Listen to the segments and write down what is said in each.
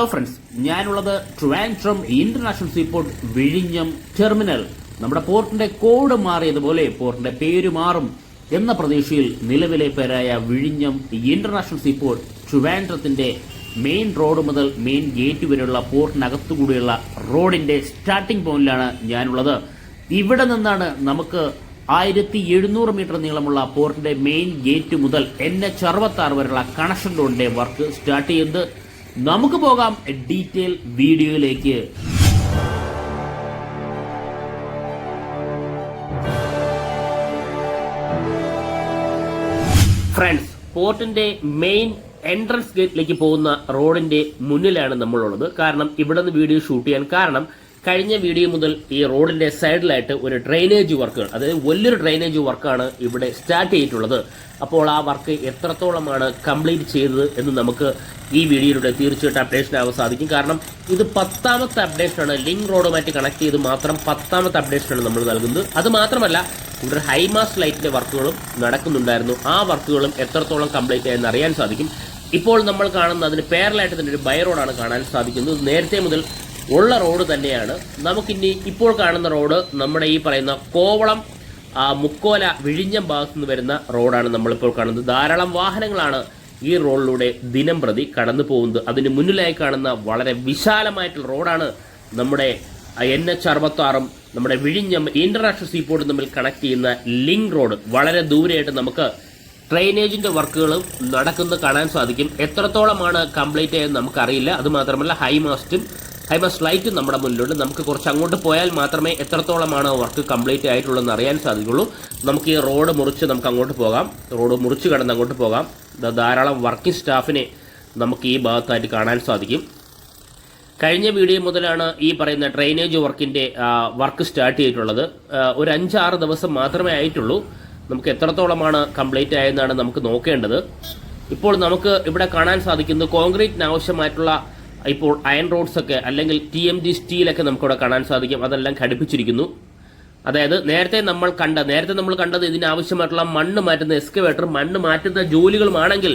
Hello friends, ഞാനുള്ളത് Trivandrum international seaport വിഴിഞ്ഞം terminal. നമ്മുടെ പോർട്ടിന്റെ കോഡ് മാറിയതുപോലെ പോർട്ടിന്റെ പേര് മാറും എന്ന പ്രതീക്ഷയിൽ നിലവിലെ പേരായ വിഴിഞ്ഞം ഇന്റർനാഷണൽ സീപോർട്ട് ട്രിവാൻഡ്രത്തിന്റെ മെയിൻ റോഡ് മുതൽ മെയിൻ ഗേറ്റ് വരെയുള്ള പോർട്ടിനകത്തുകൂടിയുള്ള റോഡിന്റെ സ്റ്റാർട്ടിംഗ് പോയിന്റിലാണ് ഞാനുള്ളത്. ഇവിടെ നിന്നാണ് നമുക്ക് 1700 മീറ്റർ നീളമുള്ള പോർട്ടിന്റെ മെയിൻ ഗേറ്റ് മുതൽ NH66 വരെയുള്ള കണക്ഷൻ റോഡിന്റെ വർക്ക് സ്റ്റാർട്ട് ചെയ്യുന്നത്. നമുക്ക് പോകാം ഡീറ്റെയിൽ വീഡിയോയിലേക്ക്. ഫ്രണ്ട്സ്, പോർട്ടിന്റെ മെയിൻ എൻട്രൻസ് ഗേറ്റിലേക്ക് പോകുന്ന റോഡിന്റെ മുന്നിലാണ് നമ്മളുള്ളത്. കാരണം ഇവിടെ നിന്ന് വീഡിയോ ഷൂട്ട് ചെയ്യാൻ കാരണം കഴിഞ്ഞ വീഡിയോ മുതൽ ഈ റോഡിന്റെ സൈഡിലായിട്ട് ഒരു ഡ്രെയിനേജ് വർക്കുകൾ, അതായത് വലിയൊരു ഡ്രെയിനേജ് വർക്കാണ് ഇവിടെ സ്റ്റാർട്ട് ചെയ്തിട്ടുള്ളത്. അപ്പോൾ ആ വർക്ക് എത്രത്തോളമാണ് കംപ്ലീറ്റ് ചെയ്തത് എന്ന് നമുക്ക് ഈ വീഡിയോയിലൂടെ തീർച്ചയായിട്ടും അപ്ഡേഷൻ ആവാൻ സാധിക്കും. കാരണം ഇത് 10ാമത്തെ അപ്ഡേഷനാണ്. ലിങ്ക് റോഡുമായിട്ട് കണക്ട് ചെയ്ത് മാത്രം 10ാമത്തെ അപ്ഡേഷനാണ് നമ്മൾ നൽകുന്നത്. അത് മാത്രമല്ല, ഇവിടെ ഹൈമാസ് ലൈറ്റിന്റെ വർക്കുകളും നടക്കുന്നുണ്ടായിരുന്നു. ആ വർക്കുകളും എത്രത്തോളം കംപ്ലീറ്റ് ആയെന്ന് അറിയാൻ സാധിക്കും. ഇപ്പോൾ നമ്മൾ കാണുന്ന അതിന് പാരലായിട്ട് തന്നെ ഒരു ബൈ റോഡാണ് കാണാൻ സാധിക്കുന്നത്. നേരത്തെ മുതൽ ഉള്ള റോഡ് തന്നെയാണ്. നമുക്കിനി ഇപ്പോൾ കാണുന്ന റോഡ് നമ്മുടെ ഈ പറയുന്ന കോവളം മുക്കോല വിഴിഞ്ഞം ഭാഗത്തു നിന്ന് വരുന്ന റോഡാണ് നമ്മളിപ്പോൾ കാണുന്നത്. ധാരാളം വാഹനങ്ങളാണ് ഈ റോഡിലൂടെ ദിനം പ്രതി കടന്നു പോകുന്നത്. അതിന് മുന്നിലായി കാണുന്ന വളരെ വിശാലമായിട്ടുള്ള റോഡാണ് നമ്മുടെ NH66 നമ്മുടെ വിഴിഞ്ഞം ഇന്റർനാഷണൽ സീപോർട്ടും തമ്മിൽ കണക്ട് ചെയ്യുന്ന ലിങ്ക് റോഡ്. വളരെ ദൂരെയായിട്ട് നമുക്ക് ഡ്രെയിനേജിന്റെ വർക്കുകളും നടക്കുന്നത് കാണാൻ സാധിക്കും. എത്രത്തോളമാണ് കംപ്ലീറ്റ് ആയെന്ന് നമുക്കറിയില്ല. അതുമാത്രമല്ല, ഹൈമാസ്റ്റ് ലൈറ്റും നമ്മുടെ മുന്നിലുണ്ട്. നമുക്ക് കുറച്ച് അങ്ങോട്ട് പോയാൽ മാത്രമേ എത്രത്തോളമാണ് വർക്ക് കംപ്ലീറ്റ് ആയിട്ടുള്ളതെന്ന് അറിയാൻ സാധിക്കുള്ളൂ. നമുക്ക് ഈ റോഡ് മുറിച്ച് നമുക്ക് അങ്ങോട്ട് പോകാം. റോഡ് മുറിച്ച് കടന്ന് അങ്ങോട്ട് പോകാം. ധാരാളം വർക്കിംഗ് സ്റ്റാഫിനെ നമുക്ക് ഈ ഭാഗത്തായിട്ട് കാണാൻ സാധിക്കും. കഴിഞ്ഞ വീഡിയോ മുതലാണ് ഈ പറയുന്ന ഡ്രെയിനേജ് വർക്കിന്റെ വർക്ക് സ്റ്റാർട്ട് ചെയ്തിട്ടുള്ളത്. ഒരു 5-6 ദിവസം മാത്രമേ ആയിട്ടുള്ളൂ. നമുക്ക് എത്രത്തോളമാണ് കംപ്ലീറ്റ് ആയെന്നാണ് നമുക്ക് നോക്കേണ്ടത്. ഇപ്പോൾ നമുക്ക് ഇവിടെ കാണാൻ സാധിക്കുന്നത് കോൺക്രീറ്റിന് ആവശ്യമായിട്ടുള്ള ഇപ്പോൾ അയൺ റോഡ്സ് ഒക്കെ അല്ലെങ്കിൽ TMG സ്റ്റീലൊക്കെ നമുക്കിവിടെ കാണാൻ സാധിക്കും. അതെല്ലാം ഘടിപ്പിച്ചിരിക്കുന്നു. അതായത് നേരത്തെ നമ്മൾ കണ്ടത് ഇതിനാവശ്യമായിട്ടുള്ള മണ്ണ് മാറ്റുന്ന എക്സ്കവേറ്റർ, മണ്ണ് മാറ്റുന്ന ജോലികളുമാണെങ്കിൽ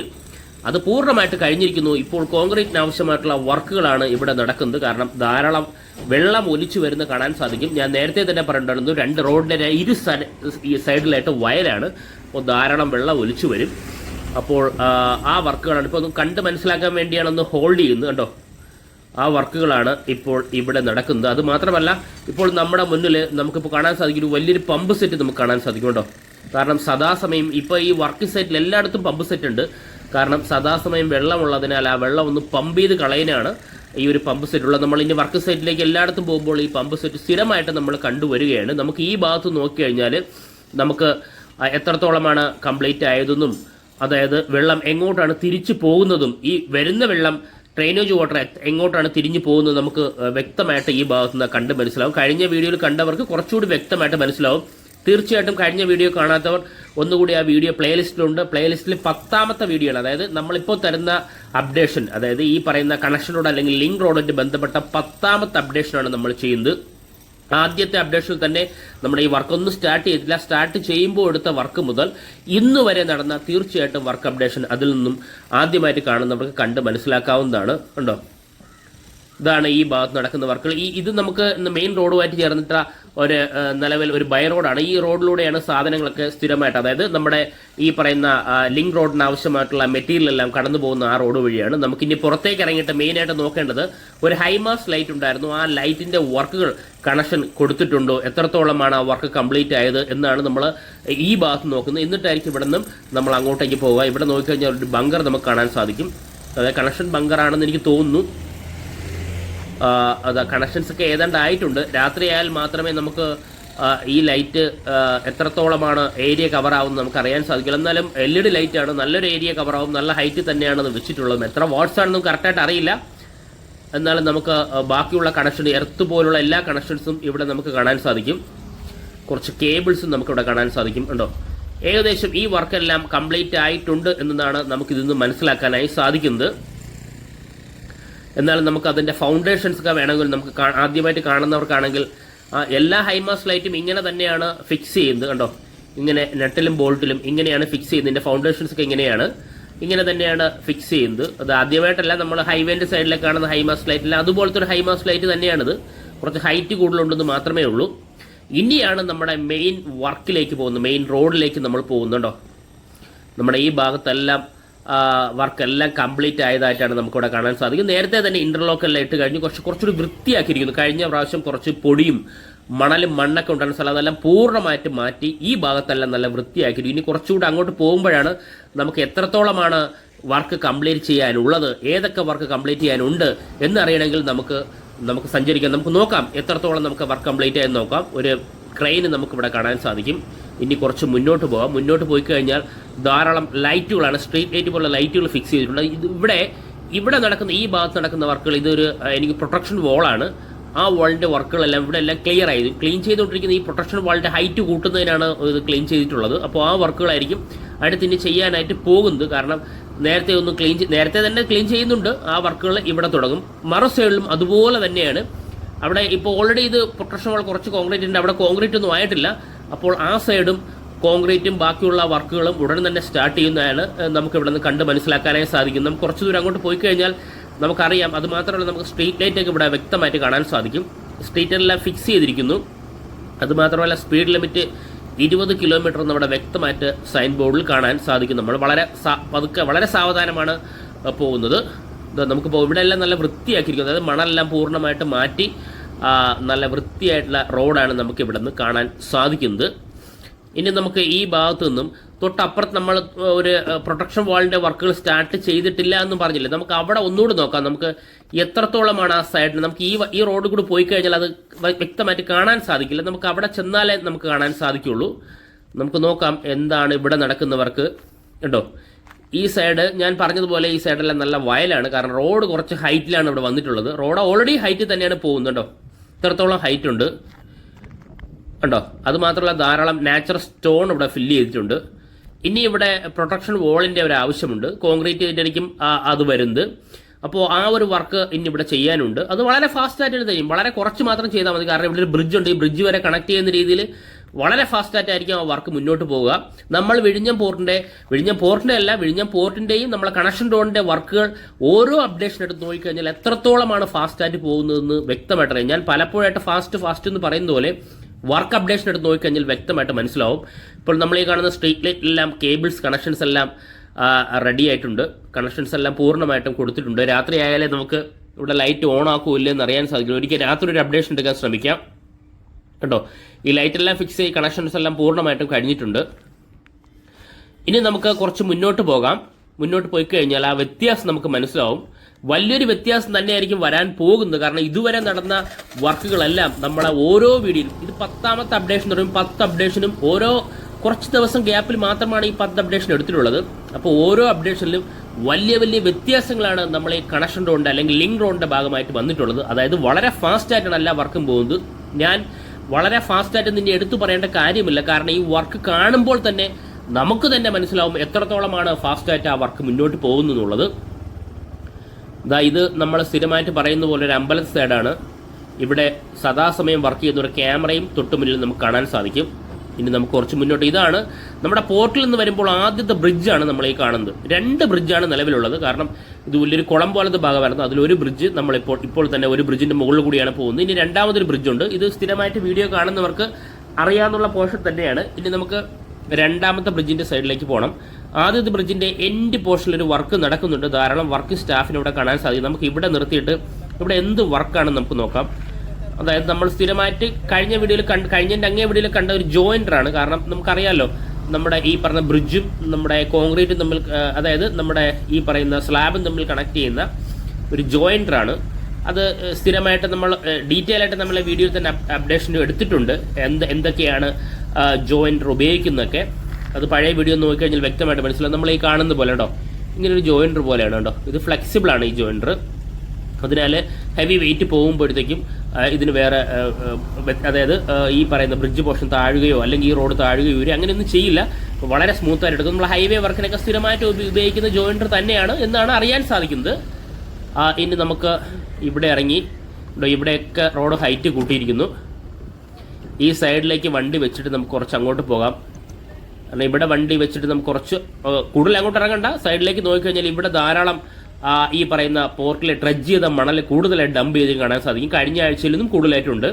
അത് പൂർണ്ണമായിട്ട് കഴിഞ്ഞിരിക്കുന്നു. ഇപ്പോൾ കോൺക്രീറ്റിന് ആവശ്യമായിട്ടുള്ള വർക്കുകളാണ് ഇവിടെ നടക്കുന്നത്. കാരണം ധാരാളം വെള്ളം ഒലിച്ചു വരുന്ന കാണാൻ സാധിക്കും. ഞാൻ നേരത്തെ തന്നെ പറഞ്ഞിട്ടുണ്ടായിരുന്നു, 2 റോഡിന്റെ ഈ സൈഡിലായിട്ട് വയലാണ്. അപ്പോൾ ധാരാളം വെള്ളം ഒലിച്ചു വരും. അപ്പോൾ ആ വർക്കുകളാണ് ഇപ്പോൾ ഒന്ന് കണ്ട് മനസ്സിലാക്കാൻ വേണ്ടിയാണ് ഒന്ന് ഹോൾഡ് ചെയ്യുന്നത്. കണ്ടോ, ആ വർക്കുകളാണ് ഇപ്പോൾ ഇവിടെ നടക്കുന്നത്. അത് മാത്രമല്ല, ഇപ്പോൾ നമ്മുടെ മുന്നിൽ നമുക്കിപ്പോൾ കാണാൻ സാധിക്കും വലിയൊരു പമ്പ് സെറ്റ് നമുക്ക് കാണാൻ സാധിക്കും. കേട്ടോ, കാരണം സദാസമയം ഇപ്പോൾ ഈ വർക്കിംഗ് സൈറ്റിൽ എല്ലായിടത്തും പമ്പ് സെറ്റ് ഉണ്ട്. കാരണം സദാസമയം വെള്ളമുള്ളതിനാൽ ആ വെള്ളം ഒന്ന് പമ്പ് ചെയ്ത് കളയാനാണ് ഈ ഒരു പമ്പ് സെറ്റ് ഉള്ളത്. നമ്മൾ ഇനി വർക്ക് സൈറ്റിലേക്ക് എല്ലായിടത്തും പോകുമ്പോൾ ഈ പമ്പ് സെറ്റ് സ്ഥിരമായിട്ട് നമ്മൾ കണ്ടുവരികയാണ്. നമുക്ക് ഈ ഭാഗത്ത് നോക്കിക്കഴിഞ്ഞാൽ നമുക്ക് എത്രത്തോളമാണ് കംപ്ലീറ്റ് ആയതെന്നും, അതായത് വെള്ളം എങ്ങോട്ടാണ് തിരിച്ചു പോകുന്നതും, ഈ വരുന്ന വെള്ളം ഡ്രെയിനേജ് വാട്ടർ എങ്ങോട്ടാണ് തിരിഞ്ഞു പോകുന്നത് നമുക്ക് വ്യക്തമായിട്ട് ഈ ഭാഗത്ത് നിന്ന് കണ്ട് മനസ്സിലാവും. കഴിഞ്ഞ വീഡിയോയിൽ കണ്ടവർക്ക് കുറച്ചുകൂടി വ്യക്തമായിട്ട് മനസ്സിലാവും. തീർച്ചയായിട്ടും കഴിഞ്ഞ വീഡിയോ കാണാത്തവർ ഒന്നുകൂടി ആ വീഡിയോ പ്ലേലിസ്റ്റിലുണ്ട്. പ്ലേലിസ്റ്റിൽ 10ാമത്തെ വീഡിയോ ആണ്. അതായത് നമ്മളിപ്പോൾ തരുന്ന അപ്ഡേഷൻ, അതായത് ഈ പറയുന്ന കണക്ഷൻ റോഡ് അല്ലെങ്കിൽ ലിങ്ക് റോഡിന്റെ ബന്ധപ്പെട്ട 10ാമത്തെ അപ്ഡേഷനാണ് നമ്മൾ ചെയ്യുന്നത്. ആദ്യത്തെ അപ്ഡേഷനിൽ തന്നെ നമ്മുടെ ഈ വർക്കൊന്നും സ്റ്റാർട്ട് ചെയ്തില്ല. സ്റ്റാർട്ട് ചെയ്യുമ്പോൾ എടുത്ത വർക്ക് മുതൽ ഇന്ന് വരെ നടന്ന തീർച്ചയായിട്ടും വർക്ക് അപ്ഡേഷൻ അതിൽ നിന്നും ആദ്യമായിട്ട് കാണുന്നവർക്ക് കണ്ട് മനസ്സിലാക്കാവുന്നതാണ്. ഉണ്ടോ, ഇതാണ് ഈ ഭാഗത്ത് നടക്കുന്ന വർക്കുകൾ. ഇത് നമുക്ക് മെയിൻ റോഡുമായിട്ട് ചേർന്നിട്ട് ഒരു നിലവിൽ ഒരു ബൈ റോഡാണ്. ഈ റോഡിലൂടെയാണ് സാധനങ്ങളൊക്കെ സ്ഥിരമായിട്ട്, അതായത് നമ്മുടെ ഈ പറയുന്ന ലിങ്ക് റോഡിന് ആവശ്യമായിട്ടുള്ള മെറ്റീരിയൽ എല്ലാം കടന്നു പോകുന്ന ആ റോഡ് വഴിയാണ്. നമുക്കിനി പുറത്തേക്ക് ഇറങ്ങിയിട്ട് മെയിനായിട്ട് നോക്കേണ്ടത് ഒരു ഹൈമാസ് ലൈറ്റ് ഉണ്ടായിരുന്നു. ആ ലൈറ്റിന്റെ വർക്കുകൾ കണക്ഷൻ കൊടുത്തിട്ടുണ്ടോ, എത്രത്തോളമാണ് ആ വർക്ക് കംപ്ലീറ്റ് ആയത് എന്നാണ് നമ്മൾ ഈ ഭാഗത്ത് നോക്കുന്നത്. എന്നിട്ടായിരിക്കും ഇവിടെ നിന്നും നമ്മൾ അങ്ങോട്ടേക്ക് പോവുക. ഇവിടെ നോക്കിക്കഴിഞ്ഞാൽ ഒരു ബങ്കർ നമുക്ക് കാണാൻ സാധിക്കും. അതായത് കണക്ഷൻ ബങ്കർ ആണെന്ന് എനിക്ക് തോന്നുന്നു. കണക്ഷൻസ് ഒക്കെ ഏതാണ്ട് ആയിട്ടുണ്ട്. രാത്രിയായാൽ മാത്രമേ നമുക്ക് ഈ ലൈറ്റ് എത്രത്തോളമാണ് ഏരിയ കവർ ആവുമെന്ന് നമുക്ക് അറിയാൻ സാധിക്കില്ല. എന്നാലും LED ലൈറ്റ് ആണ്, നല്ലൊരു ഏരിയ കവർ ആവും. നല്ല ഹൈറ്റ് തന്നെയാണ് അത് വെച്ചിട്ടുള്ളത്. എത്ര വാട്ട്സ് ആണെന്നും കറക്റ്റായിട്ട് അറിയില്ല. എന്നാലും നമുക്ക് ബാക്കിയുള്ള കണക്ഷൻ, എർത്ത് പോലുള്ള എല്ലാ കണക്ഷൻസും ഇവിടെ നമുക്ക് കാണാൻ സാധിക്കും. കുറച്ച് കേബിൾസും നമുക്കിവിടെ കാണാൻ സാധിക്കും. ഉണ്ടോ, ഏകദേശം ഈ വർക്കെല്ലാം കംപ്ലീറ്റ് ആയിട്ടുണ്ട് എന്നതാണ് നമുക്കിതിന്ന് മനസ്സിലാക്കാനായി സാധിക്കുന്നത്. എന്നാൽ നമുക്ക് അതിൻ്റെ ഫൗണ്ടേഷൻസ് ഒക്കെ വേണമെങ്കിൽ നമുക്ക് ആദ്യമായിട്ട് കാണുന്നവർക്കാണെങ്കിൽ എല്ലാ ഹൈമാസ് ലൈറ്റും ഇങ്ങനെ തന്നെയാണ് ഫിക്സ് ചെയ്യുന്നത്. കണ്ടോ, ഇങ്ങനെ നെട്ടിലും ബോൾട്ടിലും ഇങ്ങനെയാണ് ഫിക്സ് ചെയ്യുന്നത്. ഇതിൻ്റെ ഫൗണ്ടേഷൻസ് ഒക്കെ ഇങ്ങനെയാണ്. ഇങ്ങനെ തന്നെയാണ് ഫിക്സ് ചെയ്യുന്നത്. അത് ആദ്യമായിട്ടല്ല, നമ്മൾ ഹൈവേൻ്റെ സൈഡിലൊക്കെ കാണുന്ന ഹൈമാസ്റ്റ് ലൈറ്റില്ല അതുപോലത്തെ ഒരു ഹൈമാസ്റ്റ് ലൈറ്റ് തന്നെയാണിത്. കുറച്ച് ഹൈറ്റ് കൂടുതലുണ്ടെന്ന് മാത്രമേ ഉള്ളൂ. ഇനിയാണ് നമ്മുടെ മെയിൻ വർക്കിലേക്ക് പോകുന്നത്, മെയിൻ റോഡിലേക്ക് നമ്മൾ പോകുന്നുണ്ടോ. നമ്മുടെ ഈ ഭാഗത്തെല്ലാം വർക്കെല്ലാം കംപ്ലീറ്റ് ആയതായിട്ടാണ് നമുക്കിവിടെ കാണാൻ സാധിക്കും. നേരത്തെ തന്നെ ഇൻ്റർലോക്കെല്ലാം ഇട്ട് കഴിഞ്ഞ് കുറച്ചുകൂടി വൃത്തിയാക്കിയിരിക്കുന്നു. കഴിഞ്ഞ പ്രാവശ്യം കുറച്ച് പൊടിയും മണലും മണ്ണൊക്കെ ഉണ്ടായിരുന്ന സ്ഥലം അതെല്ലാം പൂർണ്ണമായിട്ട് മാറ്റി ഈ ഭാഗത്തെല്ലാം നല്ല വൃത്തിയാക്കിയിരിക്കും. ഇനി കുറച്ചുകൂടി അങ്ങോട്ട് പോകുമ്പോഴാണ് നമുക്ക് എത്രത്തോളമാണ് വർക്ക് കംപ്ലീറ്റ് ചെയ്യാനുള്ളത്, ഏതൊക്കെ വർക്ക് കംപ്ലീറ്റ് ചെയ്യാനുണ്ട് എന്നറിയണമെങ്കിൽ നമുക്ക് സഞ്ചരിക്കാം. നമുക്ക് നോക്കാം എത്രത്തോളം നമുക്ക് വർക്ക് കംപ്ലീറ്റ് ചെയ്യാൻ നോക്കാം. ഒരു ക്രെയിൻ നമുക്കിവിടെ കാണാൻ സാധിക്കും. ഇനി കുറച്ച് മുന്നോട്ട് പോകാം. മുന്നോട്ട് പോയി കഴിഞ്ഞാൽ ധാരാളം ലൈറ്റുകളാണ്, സ്ട്രീറ്റ് ലൈറ്റ് പോലുള്ള ലൈറ്റുകൾ ഫിക്സ് ചെയ്തിട്ടുണ്ട്. ഇവിടെ നടക്കുന്ന ഈ ഭാഗത്ത് നടക്കുന്ന വർക്കുകൾ ഇതൊരു എനിക്ക് പ്രൊട്ടക്ഷൻ വാളാണ്. ആ വാളിൻ്റെ വർക്കുകളെല്ലാം ഇവിടെ എല്ലാം ക്ലീൻ ചെയ്തുകൊണ്ടിരിക്കുന്ന ഈ പ്രൊട്ടക്ഷൻ വാളിൻ്റെ ഹൈറ്റ് കൂട്ടുന്നതിനാണ് ഇത് ക്ലീൻ ചെയ്തിട്ടുള്ളത്. അപ്പോൾ ആ വർക്കുകളായിരിക്കും അടുത്തിനി ചെയ്യാനായിട്ട് പോകുന്നത്. കാരണം നേരത്തെ തന്നെ ക്ലീൻ ചെയ്യുന്നുണ്ട്. ആ വർക്കുകൾ ഇവിടെ തുടങ്ങും. മറു സൈഡിലും അതുപോലെ തന്നെയാണ്. അവിടെ ഇപ്പോൾ ഓൾറെഡി ഇത് പ്രൊട്ടക്ഷൻ വാൾ കുറച്ച് കോൺക്രീറ്റ് ഉണ്ട്, അവിടെ കോൺക്രീറ്റ് ഒന്നും ആയിട്ടില്ല. അപ്പോൾ ആ സൈഡും കോൺക്രീറ്റും ബാക്കിയുള്ള വർക്കുകളും ഉടൻ തന്നെ സ്റ്റാർട്ട് ചെയ്യുന്നതാണ് നമുക്ക് ഇവിടെ നിന്ന് കണ്ട് മനസ്സിലാക്കാനായി സാധിക്കും. നമുക്ക് കുറച്ച് ദൂരം അങ്ങോട്ട് പോയി കഴിഞ്ഞാൽ നമുക്കറിയാം. അതുമാത്രമല്ല, നമുക്ക് സ്ട്രീറ്റ് ലൈറ്റൊക്കെ ഇവിടെ വ്യക്തമായിട്ട് കാണാൻ സാധിക്കും. സ്ട്രീറ്റിലെല്ലാം ഫിക്സ് ചെയ്തിരിക്കുന്നു. അതുമാത്രമല്ല, സ്പീഡ് ലിമിറ്റ് 20 കിലോമീറ്റർ നമ്മുടെ വ്യക്തമായിട്ട് സൈൻ ബോർഡിൽ കാണാൻ സാധിക്കും. നമ്മൾ വളരെ സാവധാനമാണ് പോകുന്നത്. നമുക്കിപ്പോൾ ഇവിടെ എല്ലാം നല്ല വൃത്തിയാക്കിയിരിക്കുന്നത്, അതായത് മണെല്ലാം പൂർണ്ണമായിട്ട് മാറ്റി നല്ല വൃത്തിയായിട്ടുള്ള റോഡാണ് നമുക്ക് ഇവിടെ നിന്ന് കാണാൻ സാധിക്കുന്നത്. ഇനി നമുക്ക് ഈ ഭാഗത്തു നിന്നും തൊട്ടപ്പുറത്ത് നമ്മൾ ഒരു പ്രൊട്ടക്ഷൻ വാളിൻ്റെ വർക്കുകൾ സ്റ്റാർട്ട് ചെയ്തിട്ടില്ല എന്ന് പറഞ്ഞില്ലേ, നമുക്ക് അവിടെ ഒന്നുകൂടി നോക്കാം. നമുക്ക് എത്രത്തോളമാണ് ആ സൈഡിൽ നമുക്ക് ഈ റോഡ് കൂടി പോയി കഴിഞ്ഞാൽ അത് വ്യക്തമായിട്ട് കാണാൻ സാധിക്കില്ല. നമുക്ക് അവിടെ ചെന്നാലേ നമുക്ക് കാണാൻ സാധിക്കുള്ളൂ. നമുക്ക് നോക്കാം എന്താണ് ഇവിടെ നടക്കുന്ന വർക്ക്. കേട്ടോ, ഈ സൈഡ് ഞാൻ പറഞ്ഞതുപോലെ ഈ സൈഡെല്ലാം നല്ല വയലാണ്. കാരണം റോഡ് കുറച്ച് ഹൈറ്റിലാണ് ഇവിടെ വന്നിട്ടുള്ളത്. റോഡ് ഓൾറെഡി ഹൈറ്റിൽ തന്നെയാണ് പോകുന്നത്. കേട്ടോ, ഇത്രത്തോളം ഹൈറ്റ് ഉണ്ട്. കണ്ടോ, അതുമാത്രമല്ല ധാരാളം നാച്ചുറൽ സ്റ്റോൺ ഇവിടെ ഫില്ല് ചെയ്തിട്ടുണ്ട്. ഇനി ഇവിടെ പ്രൊട്ടക്ഷൻ വാളിൻ്റെ ഒരു ആവശ്യമുണ്ട്. കോൺക്രീറ്റ് ആയിരിക്കും അത് വരുന്നത്. അപ്പോൾ ആ ഒരു വർക്ക് ഇനി ഇവിടെ ചെയ്യാനുണ്ട്. അത് വളരെ ഫാസ്റ്റായിട്ട് ചെയ്യും. വളരെ കുറച്ച് മാത്രം ചെയ്താൽ മതി. കാരണം ഇവിടെ ഒരു ബ്രിഡ്ജ് ഉണ്ട്. ഈ ബ്രിഡ്ജ് വരെ കണക്ട് ചെയ്യുന്ന രീതിയിൽ വളരെ ഫാസ്റ്റായിട്ടായിരിക്കും ആ വർക്ക് മുന്നോട്ട് പോവുക. നമ്മൾ വിഴിഞ്ഞം പോർട്ടിൻ്റെയും നമ്മളെ കണക്ഷൻ റോഡിൻ്റെ വർക്കുകൾ ഓരോ അപ്ഡേഷൻ എടുത്ത് നോക്കിക്കഴിഞ്ഞാൽ എത്രത്തോളമാണ് ഫാസ്റ്റായിട്ട് പോകുന്നതെന്ന് വ്യക്തമായിട്ടറിയാം. ഞാൻ പലപ്പോഴായിട്ട് ഫാസ്റ്റ് എന്ന് പറയുന്ന പോലെ വർക്ക് അപ്ഡേഷൻ എടുത്ത് നോക്കിക്കഴിഞ്ഞാൽ വ്യക്തമായിട്ട് മനസ്സിലാവും. ഇപ്പോൾ നമ്മൾ ഈ കാണുന്ന സ്ട്രീറ്റ് ലൈറ്റ് എല്ലാം കേബിൾസ് കണക്ഷൻസ് എല്ലാം റെഡി ആയിട്ടുണ്ട്. കണക്ഷൻസ് എല്ലാം പൂർണ്ണമായിട്ടും കൊടുത്തിട്ടുണ്ട്. രാത്രി ആയാലേ നമുക്ക് ഇവിടെ ലൈറ്റ് ഓൺ ആക്കുമല്ലോ എന്ന് അറിയാൻ സാധിക്കും. ഒരിക്കൽ രാത്രി ഒരു അപ്ഡേഷൻ എടുക്കാൻ ശ്രമിക്കാം. കേട്ടോ, ഈ ലൈറ്റെല്ലാം ഫിക്സ് ചെയ്ത് കണക്ഷൻസ് എല്ലാം പൂർണ്ണമായിട്ടും കഴിഞ്ഞിട്ടുണ്ട്. ഇനി നമുക്ക് കുറച്ച് മുന്നോട്ട് പോകാം. മുന്നോട്ട് പോയി കഴിഞ്ഞാൽ ആ വ്യത്യാസം നമുക്ക് മനസ്സിലാവും. വലിയൊരു വ്യത്യാസം തന്നെയായിരിക്കും വരാൻ പോകുന്നത്. കാരണം ഇതുവരെ നടന്ന വർക്കുകളെല്ലാം നമ്മളെ ഓരോ വീഡിയോയിലും, ഇത് 10ാമത്തെ അപ്ഡേഷൻ എന്ന് പറയും, 10 അപ്ഡേഷനും ഓരോ കുറച്ച് ദിവസം ഗ്യാപ്പിൽ മാത്രമാണ് ഈ 10 അപ്ഡേഷൻ എടുത്തിട്ടുള്ളത്. അപ്പോൾ ഓരോ അപ്ഡേഷനിലും വലിയ വ്യത്യാസങ്ങളാണ് നമ്മൾ ഈ കണക്ഷൻ റോഡിൻ്റെ അല്ലെങ്കിൽ ലിങ്ക് റോഡിൻ്റെ ഭാഗമായിട്ട് വന്നിട്ടുള്ളത്. അതായത് വളരെ ഫാസ്റ്റായിട്ടാണ് എല്ലാ വർക്കും പോകുന്നത്. ഞാൻ വളരെ ഫാസ്റ്റായിട്ട് നിന്നെ എടുത്തു പറയേണ്ട കാര്യമില്ല. കാരണം ഈ വർക്ക് കാണുമ്പോൾ തന്നെ നമുക്ക് തന്നെ മനസ്സിലാവും എത്രത്തോളമാണ് ഫാസ്റ്റായിട്ട് ആ വർക്ക് മുന്നോട്ട് പോകുന്നു എന്നുള്ളത്. ഇത് നമ്മൾ സ്ഥിരമായിട്ട് പറയുന്ന പോലെ ഒരു അമ്പലം സൈഡാണ്. ഇവിടെ സദാസമയം വർക്ക് ചെയ്യുന്ന ഒരു ക്യാമറയും തൊട്ടു മുന്നിൽ നമുക്ക് കാണാൻ സാധിക്കും. ഇനി നമുക്ക് കുറച്ച് മുന്നോട്ട്, ഇതാണ് നമ്മുടെ പോർട്ടിൽ നിന്ന് വരുമ്പോൾ ആദ്യത്തെ ബ്രിഡ്ജാണ് നമ്മൾ ഈ കാണുന്നത്. 2 ബ്രിഡ്ജാണ് നിലവിലുള്ളത്. കാരണം ഇത് വലിയൊരു കുളം പോലത്തെ ഭാഗമായിരുന്നു. അതിലൊരു ബ്രിഡ്ജ് ഇപ്പോൾ തന്നെ ഒരു ബ്രിഡ്ജിൻ്റെ മുകളിൽ കൂടിയാണ് പോകുന്നത്. ഇനി രണ്ടാമതൊരു ബ്രിഡ്ജുണ്ട്. ഇത് സ്ഥിരമായിട്ട് വീഡിയോ കാണുന്നവർക്ക് അറിയാവുന്ന പോർഷൻ തന്നെയാണ്. ഇനി നമുക്ക് രണ്ടാമത്തെ ബ്രിഡ്ജിൻ്റെ സൈഡിലേക്ക് പോകണം. ആദ്യത്തെ ബ്രിഡ്ജിൻ്റെ എൻഡ് പോർഷനിൽ ഒരു വർക്ക് നടക്കുന്നുണ്ട്. ധാരാളം വർക്ക് സ്റ്റാഫിന് ഇവിടെ കാണാൻ സാധിക്കും. നമുക്ക് ഇവിടെ നിർത്തിയിട്ട് ഇവിടെ എന്ത് വർക്കാണെന്ന് നമുക്ക് നോക്കാം. അതായത് നമ്മൾ സ്ഥിരമായിട്ട് കഴിഞ്ഞ അങ്ങേ വീഡിയോയിൽ കണ്ട ഒരു ജോയിൻ്ററാണ്. കാരണം നമുക്കറിയാമല്ലോ, നമ്മുടെ ഈ പറഞ്ഞ ബ്രിഡ്ജും നമ്മുടെ കോൺക്രീറ്റും തമ്മിൽ, അതായത് നമ്മുടെ ഈ പറയുന്ന സ്ലാബും തമ്മിൽ കണക്ട് ചെയ്യുന്ന ഒരു ജോയിൻ്ററാണ്. അത് സ്ഥിരമായിട്ട് നമ്മൾ ഡീറ്റെയിൽ ആയിട്ട് നമ്മളെ വീഡിയോയിൽ തന്നെ അപ്ഡേഷൻ എടുത്തിട്ടുണ്ട്. എന്തൊക്കെയാണ് ജോയിൻ്റർ ഉപയോഗിക്കുന്നതൊക്കെ. അത് പഴയ വീഡിയോ നോക്കിക്കഴിഞ്ഞാൽ വ്യക്തമായിട്ട് മനസ്സിലാവും. നമ്മൾ ഈ കാണുന്ന പോലെ കേട്ടോ, ഇങ്ങനൊരു ജോയിൻ്റർ പോലെയാണ് കേട്ടോ. ഇത് ഫ്ലെക്സിബിളാണ് ഈ ജോയിൻ്റർ. അതിനാൽ ഹെവി വെയിറ്റ് പോകുമ്പോഴത്തേക്കും ഇതിന് വേറെ, അതായത് ഈ പറയുന്ന ബ്രിഡ്ജ് പോർഷൻ താഴുകയോ അല്ലെങ്കിൽ ഈ റോഡ് താഴുകയോ അങ്ങനെയൊന്നും ചെയ്യില്ല. വളരെ സ്മൂത്തായിട്ട് എടുക്കും. നമ്മൾ ഹൈവേ വർക്കിനൊക്കെ സ്ഥിരമായിട്ട് ഉപയോഗിക്കുന്ന ജോയിൻ്റർ തന്നെയാണ് എന്നാണ് അറിയാൻ സാധിക്കുന്നത്. ഇനി നമുക്ക് ഇവിടെ ഇറങ്ങി, ഇവിടെയൊക്കെ റോഡ് ഹൈറ്റ് കൂട്ടിയിരിക്കുന്നു. ഈ സൈഡിലേക്ക് വണ്ടി വെച്ചിട്ട് നമുക്ക് കുറച്ച് അങ്ങോട്ട് പോകാം. കാരണം ഇവിടെ വണ്ടി വെച്ചിട്ട് നമുക്ക് കുറച്ച് കൂടുതൽ അങ്ങോട്ട് ഇറങ്ങണ്ട, സൈഡിലേക്ക് നോക്കിക്കഴിഞ്ഞാൽ ഇവിടെ ധാരാളം ഈ പറയുന്ന പോർട്ടിലെ ഡ്രഡ്ജ് ചെയ്ത മണൽ കൂടുതലായിട്ട് ഡംപ് ചെയ്ത് കാണാൻ സാധിക്കും. കഴിഞ്ഞ ആഴ്ചയിൽ നിന്നും കൂടുതലായിട്ടുണ്ട്,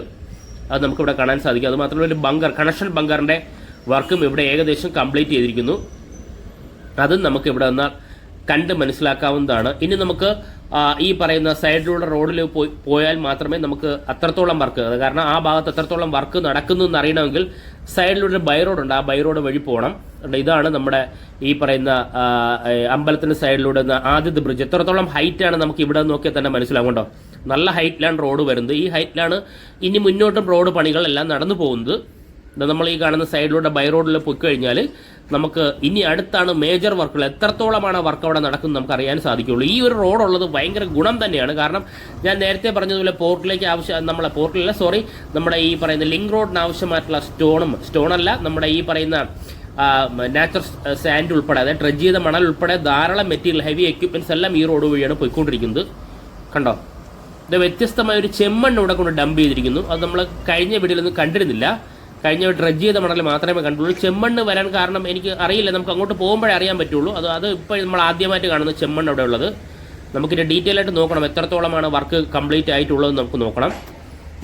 അത് നമുക്കിവിടെ കാണാൻ സാധിക്കും. അതുമാത്രമല്ല ഒരു ബങ്കർ, കണക്ഷൻ ബങ്കറിൻ്റെ വർക്കും ഇവിടെ ഏകദേശം കംപ്ലീറ്റ് ചെയ്തിരിക്കുന്നു. അതും നമുക്ക് ഇവിടെ നിന്ന് കണ്ട് മനസ്സിലാക്കാവുന്നതാണ്. ഇനി നമുക്ക് ഈ പറയുന്ന സൈഡിലുള്ള റോഡിൽ പോയാൽ മാത്രമേ നമുക്ക് അത്രത്തോളം വർക്ക്, കാരണം ആ ഭാഗത്ത് എത്രത്തോളം വർക്ക് നടക്കുന്നു എന്ന് അറിയണമെങ്കിൽ സൈഡിലൊരു ബൈ റോഡുണ്ട്, ആ ബൈ റോഡ് വഴി പോകണം. ഇതാണ് നമ്മുടെ ഈ പറയുന്ന അമ്പലത്തിൻ്റെ സൈഡിലൂടെ ആദ്യത്തെ ബ്രിഡ്ജ്. എത്രത്തോളം ഹൈറ്റാണ് നമുക്ക് ഇവിടെ നോക്കിയാൽ തന്നെ മനസ്സിലാവും കേട്ടോ. നല്ല ഹൈറ്റിലാണ് റോഡ് വരുന്നത്. ഈ ഹൈറ്റിലാണ് ഇനി മുന്നോട്ടും റോഡ് പണികളെല്ലാം നടന്നു പോകുന്നത്. നമ്മൾ ഈ കാണുന്ന സൈഡിലൂടെ ബൈ റോഡിൽ പോയി കഴിഞ്ഞാൽ നമുക്ക് ഇനി അടുത്താണ് മേജർ വർക്കുകൾ. എത്രത്തോളമാണ് വർക്ക് അവിടെ നടക്കുന്നത് നമുക്ക് അറിയാൻ സാധിക്കുകയുള്ളൂ. ഈ ഒരു റോഡുള്ളത് ഭയങ്കര ഗുണം തന്നെയാണ്. കാരണം ഞാൻ നേരത്തെ പറഞ്ഞതുപോലെ പോർട്ടിലേക്ക് നമ്മുടെ ഈ പറയുന്ന ലിങ്ക് റോഡിന് ആവശ്യമായിട്ടുള്ള സ്റ്റോണല്ല, നമ്മുടെ ഈ പറയുന്ന നാച്ചുറൽ സാൻഡ് ഉൾപ്പെടെ, അതായത് ഡ്രഡ്ജ് ചെയ്ത മണൽ ഉൾപ്പെടെ ധാരാളം മെറ്റീരിയൽ, ഹെവി എക്യുപ്മെന്റ്സ് എല്ലാം ഈ റോഡ് വഴിയാണ് പോയിക്കൊണ്ടിരിക്കുന്നത്. കണ്ടോ, ഇത് വ്യത്യസ്തമായ ഒരു ചെമ്മണ്ണ് ഇവിടെ കൊണ്ട് ഡംപ് ചെയ്തിരിക്കുന്നു. അത് നമ്മൾ കഴിഞ്ഞ വീഡിയോയിലൊന്നും കണ്ടിരുന്നില്ല. കഴിഞ്ഞ ഡ്രഡ്ജ് ചെയ്ത മണൽ മാത്രമേ കണ്ടുള്ളൂ. ചെമ്മണ്ണ് വരാൻ കാരണം എനിക്ക് അറിയില്ല, നമുക്ക് അങ്ങോട്ട് പോകുമ്പോഴേ അറിയാൻ പറ്റുള്ളൂ. അത് ഇപ്പോൾ നമ്മൾ ആദ്യമായിട്ട് കാണുന്ന ചെമ്മണ്ണ് അവിടെ ഉള്ളത്. നമുക്കിത് ഡീറ്റെയിൽ ആയിട്ട് നോക്കണം, എത്രത്തോളമാണ് വർക്ക് കംപ്ലീറ്റ് ആയിട്ടുള്ളത് നമുക്ക് നോക്കണം.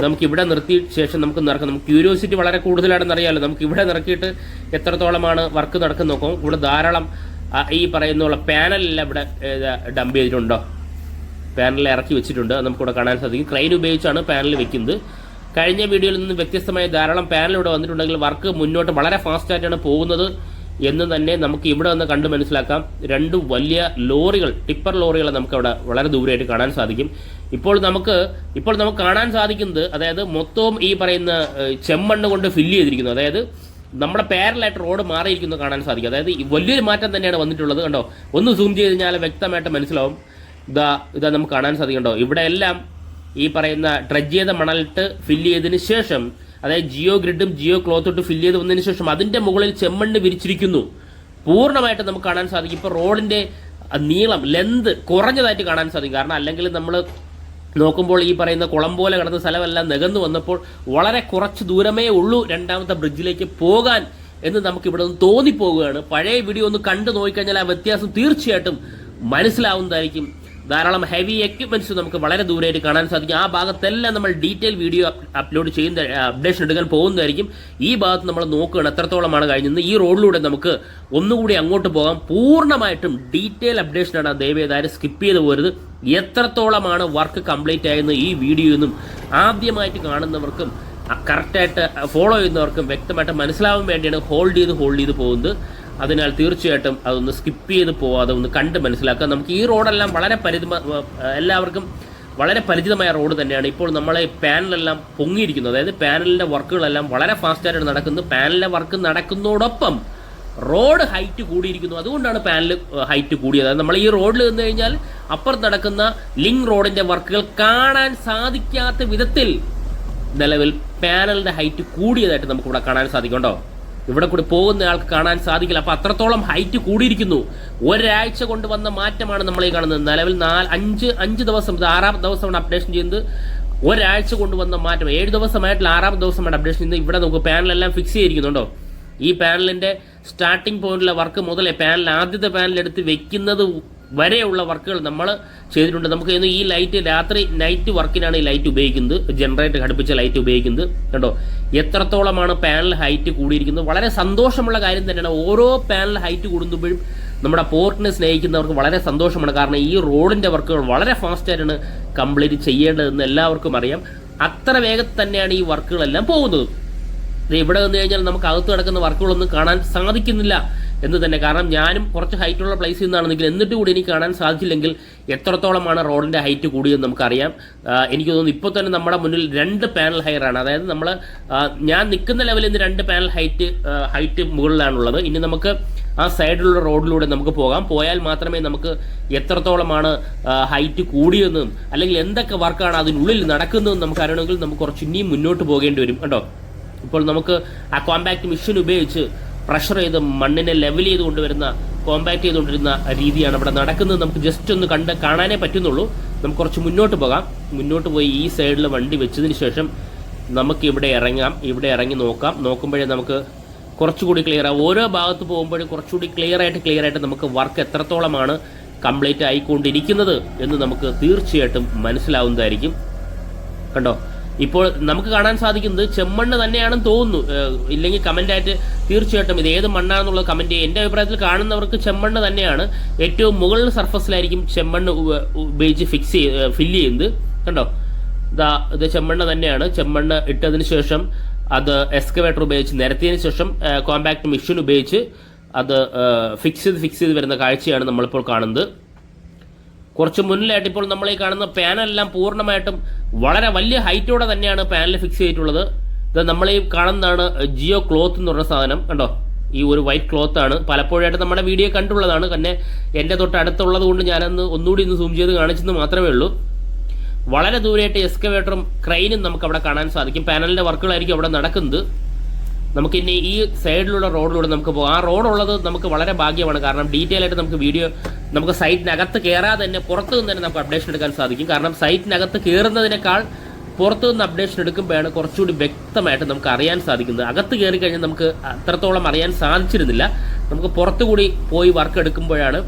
നമുക്ക് ഇവിടെ നിർത്തിയ ശേഷം നമുക്ക് നമുക്ക് ക്യൂരിയോസിറ്റി വളരെ കൂടുതലാണെന്ന് അറിയാമല്ലോ. നമുക്ക് ഇവിടെ നിർത്തിയിട്ട് എത്രത്തോളമാണ് വർക്ക് നടക്കുന്ന നോക്കാം. ഇവിടെ ധാരാളം ഈ പറയുന്ന പാനലെല്ലാം ഇവിടെ ഡംപ് ചെയ്തിട്ടുണ്ടോ, പാനൽ ഇറക്കി വെച്ചിട്ടുണ്ട്. അത് നമുക്കിവിടെ കാണാൻ സാധിക്കും. ക്രെയിൻ ഉപയോഗിച്ചാണ് പാനൽ വെക്കുന്നത്. കഴിഞ്ഞ വീഡിയോയിൽ നിന്ന് വ്യത്യസ്തമായ ധാരാളം പാനൽ ഇവിടെ വന്നിട്ടുണ്ടെങ്കിൽ വർക്ക് മുന്നോട്ട് വളരെ ഫാസ്റ്റായിട്ടാണ് പോകുന്നത് എന്ന് തന്നെ നമുക്ക് ഇവിടെ നിന്ന് കണ്ട് മനസ്സിലാക്കാം. രണ്ട് വലിയ ലോറികൾ, ടിപ്പർ ലോറികൾ നമുക്ക് അവിടെ വളരെ ദൂരെയായിട്ട് കാണാൻ സാധിക്കും. ഇപ്പോൾ നമുക്ക് കാണാൻ സാധിക്കുന്നത്, അതായത് മൊത്തവും ഈ പറയുന്ന ചെമ്മണ്ണ് കൊണ്ട് ഫില്ല് ചെയ്തിരിക്കുന്നു. അതായത് നമ്മുടെ പാരലായിട്ട് റോഡ് മാറിയിരിക്കുന്നത് കാണാൻ സാധിക്കും. അതായത് വലിയൊരു മാറ്റം തന്നെയാണ് വന്നിട്ടുള്ളത്. കണ്ടോ, ഒന്ന് സൂം ചെയ്ത് കഴിഞ്ഞാൽ വ്യക്തമായിട്ട് മനസ്സിലാവും. ഇതാ നമുക്ക് കാണാൻ സാധിക്കണ്ടോ, ഇവിടെ എല്ലാം ഈ പറയുന്ന ഡ്രഡ്ജ് ചെയ്ത മണലിട്ട് ഫില്ല് ചെയ്തതിന് ശേഷം, അതായത് ജിയോ ഗ്രിഡും ജിയോ ക്ലോത്തും ഇട്ട് ഫില്ല് ചെയ്ത് വന്നതിന് ശേഷം അതിൻ്റെ മുകളിൽ ചെമ്മണ്ണ് വിരിച്ചിരിക്കുന്നു. പൂർണ്ണമായിട്ട് നമുക്ക് കാണാൻ സാധിക്കും. ഇപ്പോൾ റോഡിൻ്റെ നീളം, ലെന്ത് കുറഞ്ഞതായിട്ട് കാണാൻ സാധിക്കും. കാരണം അല്ലെങ്കിൽ നമ്മൾ നോക്കുമ്പോൾ ഈ പറയുന്ന കുളം പോലെ കിടന്ന സ്ഥലമെല്ലാം നികന്നു വന്നപ്പോൾ വളരെ കുറച്ച് ദൂരമേ ഉള്ളൂ രണ്ടാമത്തെ ബ്രിഡ്ജിലേക്ക് പോകാൻ എന്ന് നമുക്ക് ഇവിടെ നിന്ന് തോന്നിപ്പോവുകയാണ്. പഴയ വീഡിയോ ഒന്ന് കണ്ടു നോക്കിക്കഴിഞ്ഞാൽ ആ വ്യത്യാസം തീർച്ചയായിട്ടും മനസ്സിലാവുന്നതായിരിക്കും. ധാരാളം ഹെവി എക്യുപ്മെന്റ്സ് നമുക്ക് വളരെ ദൂരമായിട്ട് കാണാൻ സാധിക്കും. ആ ഭാഗത്തെല്ലാം നമ്മൾ ഡീറ്റെയിൽ വീഡിയോ അപ്ലോഡ് ചെയ്യുന്ന അപ്ഡേഷൻ എടുക്കാൻ പോകുന്നതായിരിക്കും. ഈ ഭാഗത്ത് നമ്മൾ നോക്കുകയാണ് എത്രത്തോളമാണ് കഴിഞ്ഞത്. ഈ റോഡിലൂടെ നമുക്ക് ഒന്നുകൂടി അങ്ങോട്ട് പോകാം. പൂർണ്ണമായിട്ടും ഡീറ്റെയിൽ അപ്ഡേഷനാണ്. ദയവേതാരും സ്കിപ്പ് ചെയ്ത് പോരുത്. എത്രത്തോളമാണ് വർക്ക് കംപ്ലീറ്റ് ആയെന്ന് ഈ വീഡിയോയിൽ നിന്നും ആദ്യമായിട്ട് കാണുന്നവർക്കും കറക്റ്റായിട്ട് ഫോളോ ചെയ്യുന്നവർക്കും വ്യക്തമായിട്ട് മനസ്സിലാവാൻ വേണ്ടിയാണ് ഹോൾഡ് ചെയ്ത് പോകുന്നത്. അതിനാൽ തീർച്ചയായിട്ടും അതൊന്ന് സ്കിപ്പ് ചെയ്ത് പോവാതെ ഒന്ന് കണ്ട് മനസ്സിലാക്കുക. നമുക്ക് ഈ റോഡെല്ലാം എല്ലാവർക്കും വളരെ പരിചിതമായ റോഡ് തന്നെയാണ്. ഇപ്പോൾ നമ്മളെ പാനലെല്ലാം പൊങ്ങിയിരിക്കുന്നു. അതായത് പാനലിൻ്റെ വർക്കുകളെല്ലാം വളരെ ഫാസ്റ്റായിട്ട് നടക്കുന്നു. പാനലിൻ്റെ വർക്ക് നടക്കുന്നതോടൊപ്പം റോഡ് ഹൈറ്റ് കൂടിയിരിക്കുന്നു. അതുകൊണ്ടാണ് പാനൽ ഹൈറ്റ് കൂടിയത്. നമ്മൾ ഈ റോഡിൽ നിന്ന് കഴിഞ്ഞാൽ അപ്പുറത്ത് നടക്കുന്ന ലിങ്ക് റോഡിൻ്റെ വർക്കുകൾ കാണാൻ സാധിക്കാത്ത വിധത്തിൽ നിലവിൽ പാനലിൻ്റെ ഹൈറ്റ് കൂടിയതായിട്ട് നമുക്കിവിടെ കാണാൻ സാധിക്കുന്നുണ്ടോ. ഇവിടെ കൂടി പോകുന്ന ആൾക്ക് കാണാൻ സാധിക്കില്ല. അപ്പോൾ അത്രത്തോളം ഹൈറ്റ് കൂടിയിരിക്കുന്നു. ഒരാഴ്ച കൊണ്ട് വന്ന മാറ്റമാണ് നമ്മൾ ഈ കാണുന്നത്. നിലവിൽ 5 ദിവസം, ഇത് 6ാമത്തെ ദിവസമാണ് അപ്ഡേഷൻ ചെയ്യുന്നത്. ഒരാഴ്ച കൊണ്ട് വന്ന മാറ്റം, 7 ദിവസമായിട്ടുള്ള 6ാമത്തെ ദിവസമാണ് അപ്ഡേഷൻ ചെയ്യുന്നത്. ഇവിടെ നമുക്ക് പാനലെല്ലാം ഫിക്സ് ചെയ്തിരിക്കുന്നുണ്ടോ. ഈ പാനലിൻ്റെ സ്റ്റാർട്ടിംഗ് പോയിന്റിലെ വർക്ക് മുതലേ ആദ്യത്തെ പാനലെടുത്ത് വെക്കുന്നത് വരെയുള്ള വർക്കുകൾ നമ്മൾ ചെയ്തിട്ടുണ്ട്. നമുക്ക് ഈ ലൈറ്റ് നൈറ്റ് വർക്കിനാണ് ഈ ലൈറ്റ് ഉപയോഗിക്കുന്നത്, ജനറേറ്റർ ഘടിപ്പിച്ച ലൈറ്റ് ഉപയോഗിക്കുന്നത്. കണ്ടോ എത്രത്തോളമാണ് പാനൽ ഹൈറ്റ് കൂടിയിരിക്കുന്നത്. വളരെ സന്തോഷമുള്ള കാര്യം തന്നെയാണ്. ഓരോ പാനൽ ഹൈറ്റ് കൂടുമ്പോഴും നമ്മുടെ പോർട്ടിനെ സ്നേഹിക്കുന്നവർക്ക് വളരെ സന്തോഷമാണ്. കാരണം ഈ റോഡിൻ്റെ വർക്കുകൾ വളരെ ഫാസ്റ്റായിട്ടാണ് കംപ്ലീറ്റ് ചെയ്യേണ്ടതെന്ന് എല്ലാവർക്കും അറിയാം. അത്ര വേഗത്തിൽ തന്നെയാണ് ഈ വർക്കുകളെല്ലാം പോകുന്നത്. ഇവിടെ വന്നു കഴിഞ്ഞാൽ നമുക്ക് അകത്ത് കിടക്കുന്ന വർക്കുകളൊന്നും കാണാൻ സാധിക്കുന്നില്ല എന്ന് തന്നെ. കാരണം ഞാനും കുറച്ച് ഹൈറ്റുള്ള പ്ലേസിൽ നിന്നാണെന്നെങ്കിൽ എന്നിട്ട് കൂടി എനിക്ക് കാണാൻ സാധിച്ചില്ലെങ്കിൽ എത്രത്തോളമാണ് റോഡിൻ്റെ ഹൈറ്റ് കൂടിയെന്ന് നമുക്കറിയാം. എനിക്ക് തോന്നുന്നു ഇപ്പോൾ തന്നെ നമ്മുടെ മുന്നിൽ 2 പാനൽ ഹയറാണ്. അതായത് ഞാൻ നിൽക്കുന്ന ലെവലിൽ നിന്ന് 2 പാനൽ ഹൈറ്റ് മുകളിലാണുള്ളത്. ഇനി നമുക്ക് ആ സൈഡിലുള്ള റോഡിലൂടെ നമുക്ക് പോയാൽ മാത്രമേ നമുക്ക് എത്രത്തോളമാണ് ഹൈറ്റ് കൂടിയെന്നും അല്ലെങ്കിൽ എന്തൊക്കെ വർക്കാണ് അതിനുള്ളിൽ നടക്കുന്നതെന്ന് നമുക്ക് അറിയണമെങ്കിൽ നമുക്ക് കുറച്ച് ഇനിയും മുന്നോട്ട് പോകേണ്ടി വരും കേട്ടോ. ഇപ്പോൾ നമുക്ക് ആ കോമ്പാക്ട് മെഷീൻ ഉപയോഗിച്ച് പ്രഷർ ചെയ്ത് മണ്ണിനെ ലെവൽ ചെയ്ത് കൊണ്ടുവരുന്ന, കോമ്പാക്ട് ചെയ്തുകൊണ്ടിരുന്ന രീതിയാണ് ഇവിടെ നടക്കുന്നത്. നമുക്ക് ജസ്റ്റ് ഒന്ന് കാണാനേ പറ്റുന്നുള്ളൂ. നമുക്ക് കുറച്ച് മുന്നോട്ട് പോകാം. മുന്നോട്ട് പോയി ഈ സൈഡിൽ വണ്ടി വെച്ചതിന് ശേഷം നമുക്ക് ഇവിടെ ഇറങ്ങാം. ഇവിടെ ഇറങ്ങി നോക്കുമ്പോഴേ നമുക്ക് കുറച്ചുകൂടി ക്ലിയർ ആവും. ഓരോ ഭാഗത്ത് പോകുമ്പോഴും കുറച്ചുകൂടി ക്ലിയർ ആയിട്ട് നമുക്ക് വർക്ക് എത്രത്തോളമാണ് കംപ്ലീറ്റ് ആയിക്കൊണ്ടിരിക്കുന്നത് എന്ന് നമുക്ക് തീർച്ചയായിട്ടും മനസ്സിലാവുന്നതായിരിക്കും. കണ്ടോ, ഇപ്പോൾ നമുക്ക് കാണാൻ സാധിക്കുന്നത് ചെമ്മണ്ണ് തന്നെയാണെന്ന് തോന്നുന്നു. ഇല്ലെങ്കിൽ കമൻ്റായിട്ട് തീർച്ചയായിട്ടും ഇത് ഏത് മണ്ണാണെന്നുള്ളത് കമൻറ്റ് ചെയ്യുക. എൻ്റെ അഭിപ്രായത്തിൽ കാണുന്നവർക്ക് ചെമ്മണ്ണ് തന്നെയാണ്. ഏറ്റവും മുകളിൽ സർഫസിലായിരിക്കും ചെമ്മണ്ണ് ഉപയോഗിച്ച് ഫില്ല് ചെയ്യുന്നത്. കണ്ടോ, ഇത് ചെമ്മണ്ണ് തന്നെയാണ്. ചെമ്മണ്ണ് ഇട്ടതിന് ശേഷം അത് എക്സ്കവേറ്റർ ഉപയോഗിച്ച് നിരത്തിയതിന് ശേഷം കോമ്പാക്ട് മെഷീൻ ഉപയോഗിച്ച് അത് ഫിക്സ് ചെയ്ത് വരുന്ന കാഴ്ചയാണ് നമ്മളിപ്പോൾ കാണുന്നത്. കുറച്ച് മുന്നിലായിട്ട് ഇപ്പോൾ നമ്മൾ ഈ കാണുന്ന പാനലെല്ലാം പൂർണ്ണമായിട്ടും വളരെ വലിയ ഹൈറ്റോടെ തന്നെയാണ് പാനൽ ഫിക്സ് ചെയ്തിട്ടുള്ളത്. ഇത് നമ്മൾ ഈ കാണുന്നതാണ് ജിയോ ക്ലോത്ത് എന്ന് പറഞ്ഞ സാധനം. കണ്ടോ, ഈ ഒരു വൈറ്റ് ക്ലോത്ത് ആണ്. പലപ്പോഴായിട്ട് നമ്മുടെ വീഡിയോ കണ്ടുള്ളതാണ്. പിന്നെ എൻ്റെ തൊട്ട് അടുത്തുള്ളത് കൊണ്ട് ഞാനൊന്ന് ഒന്നുകൂടി സൂം ചെയ്ത് കാണിച്ചെന്ന് മാത്രമേ ഉള്ളൂ. വളരെ ദൂരെയായിട്ട് എക്സ്കവേറ്ററും ക്രെയിനും നമുക്ക് അവിടെ കാണാൻ സാധിക്കും. പാനലിൻ്റെ വർക്കുകളായിരിക്കും അവിടെ നടക്കുന്നത്. നമുക്കിനി ഈ സൈഡിലുള്ള റോഡിലൂടെ നമുക്ക് പോകാം. ആ റോഡുള്ളത് നമുക്ക് വളരെ ഭാഗ്യമാണ്. കാരണം ഡീറ്റെയിൽ ആയിട്ട് നമുക്ക് സൈറ്റിനകത്ത് കയറാതെ തന്നെ പുറത്തു നിന്ന് തന്നെ നമുക്ക് അപ്ഡേഷൻ എടുക്കാൻ സാധിക്കും. കാരണം സൈറ്റിനകത്ത് കയറുന്നതിനേക്കാൾ പുറത്തു നിന്ന് അപ്ഡേഷൻ എടുക്കുമ്പോഴാണ് കുറച്ചുകൂടി വ്യക്തമായിട്ട് നമുക്ക് അറിയാൻ സാധിക്കുന്നത്. അകത്ത് കയറി കഴിഞ്ഞാൽ നമുക്ക് അത്രത്തോളം അറിയാൻ സാധിച്ചിരുന്നില്ല. നമുക്ക് പുറത്തുകൂടി പോയി വർക്ക് എടുക്കുമ്പോഴാണ്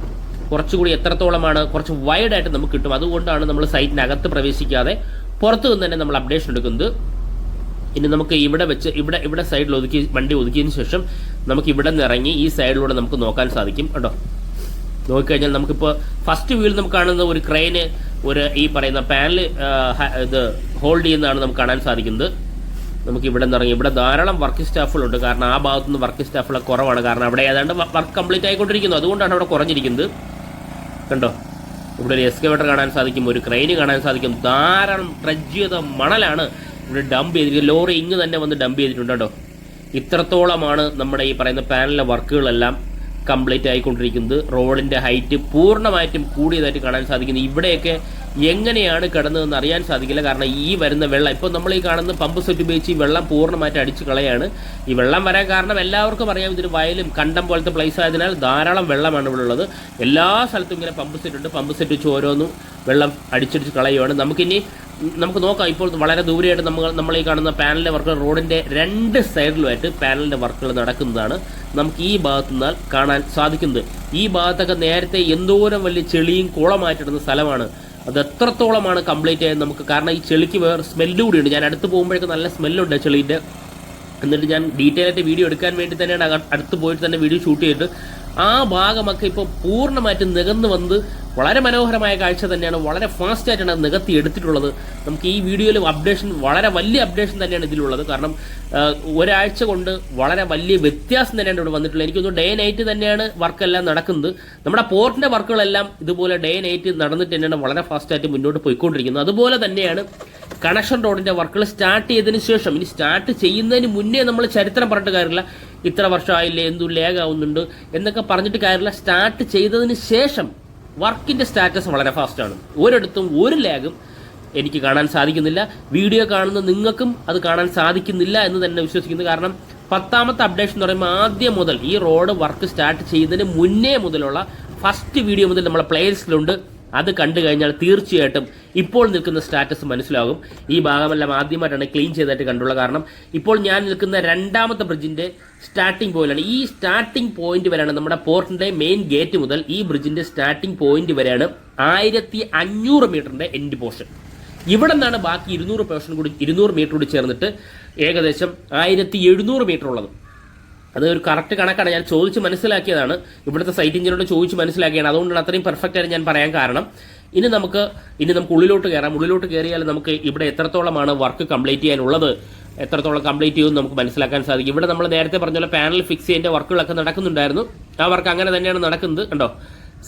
കുറച്ചുകൂടി എത്രത്തോളമാണ് കുറച്ച് വൈഡായിട്ട് നമുക്ക് കിട്ടും. അതുകൊണ്ടാണ് നമ്മൾ സൈറ്റിനകത്ത് പ്രവേശിക്കാതെ പുറത്തു നിന്ന് തന്നെ നമ്മൾ അപ്ഡേഷൻ എടുക്കുന്നത്. ഇനി നമുക്ക് ഇവിടെ സൈഡിൽ വണ്ടി ഒതുക്കിയതിന് ശേഷം നമുക്ക് ഇവിടെ നിന്ന് ഇറങ്ങി ഈ സൈഡിലൂടെ നമുക്ക് നോക്കാൻ സാധിക്കും. കേട്ടോ, നോക്കിക്കഴിഞ്ഞാൽ നമുക്കിപ്പോൾ ഫസ്റ്റ് വ്യൂവിൽ നമുക്ക് കാണുന്ന ഒരു ക്രെയിന് ഈ പറയുന്ന പാനൽ ഇത് ഹോൾഡ് ചെയ്യുന്നതാണ് നമുക്ക് കാണാൻ സാധിക്കുന്നത്. നമുക്ക് ഇവിടെ നിന്ന് ഇറങ്ങി ഇവിടെ ധാരാളം വർക്കിംഗ് സ്റ്റാഫുകളുണ്ട്. കാരണം ആ ഭാഗത്തുനിന്ന് വർക്കിംഗ് സ്റ്റാഫുകളൊക്കെ കുറവാണ്. കാരണം അവിടെ ഏതാണ്ട് വർക്ക് കംപ്ലീറ്റ് ആയിക്കൊണ്ടിരിക്കുന്നു. അതുകൊണ്ടാണ് അവിടെ കുറഞ്ഞിരിക്കുന്നത്. കണ്ടോ, ഇവിടെ ഒരു എക്സ്കവേറ്റർ കാണാൻ സാധിക്കും, ഒരു ക്രെയിന് കാണാൻ സാധിക്കും. ധാരാളം ട്രഡ്ജ് ചെയ്ത മണലാണ് ഇവിടെ ഡംപ് ചെയ്തിരിക്കുന്നത്. ലോറി ഇങ്ങ് തന്നെ വന്ന് ഡംപ് ചെയ്തിട്ടുണ്ട്. കേട്ടോ, ഇത്രത്തോളമാണ് നമ്മുടെ ഈ പറയുന്ന പാനലിലെ വർക്കുകളെല്ലാം കംപ്ലീറ്റ് ആയിക്കൊണ്ടിരിക്കുന്നത്. റോഡിൻ്റെ ഹൈറ്റ് പൂർണ്ണമായിട്ടും കൂടിയതായിട്ട് കാണാൻ സാധിക്കുന്നത്. ഇവിടെയൊക്കെ എങ്ങനെയാണ് കിടന്നതെന്ന് അറിയാൻ സാധിക്കില്ല. കാരണം ഈ വരുന്ന വെള്ളം ഇപ്പോൾ നമ്മൾ ഈ കാണുന്ന പമ്പ് സെറ്റ് ഉപയോഗിച്ച് ഈ വെള്ളം പൂർണ്ണമായിട്ട് അടിച്ചു കളയാണ്. ഈ വെള്ളം വരാൻ കാരണം എല്ലാവർക്കും അറിയാം, ഇതൊരു വയലും കണ്ടം പോലത്തെ പ്ലേസ് ആയതിനാൽ ധാരാളം വെള്ളമാണ് ഇവിടെ ഉള്ളത്. എല്ലാ സ്ഥലത്തും ഇങ്ങനെ പമ്പ് സെറ്റ് ഉണ്ട്. പമ്പ് സെറ്റ് വെച്ച് ഓരോന്നും വെള്ളം അടിച്ചടിച്ച് കളയുകയാണ്. നമുക്ക് നോക്കാം. ഇപ്പോൾ വളരെ ദൂരെയായിട്ട് നമ്മൾ ഈ കാണുന്ന പാനലിൻ്റെ വർക്കുകൾ റോഡിൻ്റെ രണ്ട് സൈഡിലുമായിട്ട് പാനലിൻ്റെ വർക്കുകൾ നടക്കുന്നതാണ് നമുക്ക് ഈ ഭാഗത്തു നിന്നാൽ കാണാൻ സാധിക്കുന്നത്. ഈ ഭാഗത്തൊക്കെ നേരത്തെ എന്തോരം വലിയ ചെളിയും കുളമായിട്ടിടുന്ന സ്ഥലമാണ്. അത് എത്രത്തോളമാണ് കംപ്ലീറ്റ് ആയത് നമുക്ക്. കാരണം ഈ ചെളിക്ക് വേറെ സ്മെല്ല് കൂടിയുണ്ട്. ഞാൻ അടുത്ത് പോകുമ്പോഴേക്കും നല്ല സ്മെല്ലുണ്ട് ചെളീൻ്റെ. എന്നിട്ട് ഞാൻ ഡീറ്റെയിൽ ആയിട്ട് വീഡിയോ എടുക്കാൻ വേണ്ടി തന്നെയാണ് അടുത്ത് പോയിട്ട് തന്നെ വീഡിയോ ഷൂട്ട് ചെയ്തിട്ട് ആ ഭാഗമൊക്കെ ഇപ്പോൾ പൂർണ്ണമായിട്ട് നികന്ന് വന്ന് വളരെ മനോഹരമായ കാഴ്ച തന്നെയാണ്. വളരെ ഫാസ്റ്റായിട്ടാണ് അത് നികത്തി എടുത്തിട്ടുള്ളത്. നമുക്ക് ഈ വീഡിയോയിൽ വളരെ വലിയ അപ്ഡേഷൻ തന്നെയാണ് ഇതിലുള്ളത്. കാരണം ഒരാഴ്ച കൊണ്ട് വളരെ വലിയ വ്യത്യാസം തന്നെയാണ് ഇവിടെ വന്നിട്ടുള്ളത്. എനിക്കൊന്ന് ഡേ നൈറ്റ് തന്നെയാണ് വർക്കെല്ലാം നടക്കുന്നത്. നമ്മുടെ പോർട്ടിൻ്റെ വർക്കുകളെല്ലാം ഇതുപോലെ ഡേ നൈറ്റ് നടന്നിട്ട് തന്നെയാണ് വളരെ ഫാസ്റ്റായിട്ട് മുന്നോട്ട് പോയിക്കൊണ്ടിരിക്കുന്നത്. അതുപോലെ തന്നെയാണ് കണക്ഷൻ റോഡിൻ്റെ വർക്കുകൾ സ്റ്റാർട്ട് ചെയ്തതിന് ശേഷം. ഇനി സ്റ്റാർട്ട് ചെയ്യുന്നതിന് മുന്നേ നമ്മൾ ചരിത്രം പറഞ്ഞിട്ട് കാര്യമില്ല. ഇത്ര വർഷമായില്ലേ, എന്തു ലേഗാവുന്നുണ്ട് എന്നൊക്കെ പറഞ്ഞിട്ട് കാര്യമില്ല. സ്റ്റാർട്ട് ചെയ്തതിന് ശേഷം വർക്കിൻ്റെ സ്റ്റാറ്റസ് വളരെ ഫാസ്റ്റാണ്. ഒരിടത്തും ഒരു ലാഗും എനിക്ക് കാണാൻ സാധിക്കുന്നില്ല. വീഡിയോ കാണുന്ന നിങ്ങൾക്കും അത് കാണാൻ സാധിക്കുന്നില്ല എന്ന് തന്നെ വിശ്വസിക്കുന്നു. കാരണം 10ാമത്തെ അപ്ഡേഷൻ എന്ന് പറയുമ്പോൾ ആദ്യം മുതൽ ഈ റോഡ് വർക്ക് സ്റ്റാർട്ട് ചെയ്യുന്നതിന് മുന്നേ മുതലുള്ള ഫസ്റ്റ് വീഡിയോ മുതൽ നമ്മളെ പ്ലേലിസ്റ്റിലുണ്ട്. അത് കണ്ടു കഴിഞ്ഞാൽ തീർച്ചയായിട്ടും ഇപ്പോൾ നിൽക്കുന്ന സ്റ്റാറ്റസ് മനസ്സിലാകും. ഈ ഭാഗമെല്ലാം ആദ്യമായിട്ടാണ് ക്ലീൻ ചെയ്തായിട്ട് കണ്ടുള്ളത്. കാരണം ഇപ്പോൾ ഞാൻ നിൽക്കുന്ന 2ാമത്തെ ബ്രിഡ്ജിൻ്റെ സ്റ്റാർട്ടിംഗ് പോയിന്റാണ്. ഈ സ്റ്റാർട്ടിംഗ് പോയിന്റ് വരെയാണ് നമ്മുടെ പോർട്ടിൻ്റെ മെയിൻ ഗേറ്റ് മുതൽ ഈ ബ്രിഡ്ജിൻ്റെ സ്റ്റാർട്ടിംഗ് പോയിന്റ് വരെയാണ് 1500 മീറ്ററിൻ്റെ എൻഡ് പോർഷൻ. ഇവിടെ നിന്നാണ് ബാക്കി 200 മീറ്റർ കൂടി ചേർന്നിട്ട് ഏകദേശം 1700 മീറ്റർ ഉള്ളത്. അത് ഒരു കറക്റ്റ് കണക്കാണ്. ഞാൻ ചോദിച്ച് മനസ്സിലാക്കിയതാണ്. ഇവിടുത്തെ സൈറ്റ് എഞ്ചിനോട് ചോദിച്ച് മനസ്സിലാക്കിയാണ്. അതുകൊണ്ടാണ് അത്രയും പെർഫെക്റ്റ് ആയിട്ട് ഞാൻ പറയാൻ കാരണം. ഇനി നമുക്ക് ഉള്ളിലോട്ട് കയറാം. ഉള്ളിലോട്ട് കയറിയാൽ നമുക്ക് ഇവിടെ എത്രത്തോളമാണ് വർക്ക് കംപ്ലീറ്റ് ചെയ്യാനുള്ളത്, എത്രത്തോളം കംപ്ലീറ്റ് ചെയ്യുമെന്ന് നമുക്ക് മനസ്സിലാക്കാൻ സാധിക്കും. ഇവിടെ നമ്മൾ നേരത്തെ പറഞ്ഞ പോലെ പാനൽ ഫിക്സ് ചെയ്യേണ്ട വർക്കുകളൊക്കെ നടക്കുന്നുണ്ടായിരുന്നു. ആ വർക്ക് അങ്ങനെ തന്നെയാണ് നടക്കുന്നത്. കണ്ടോ,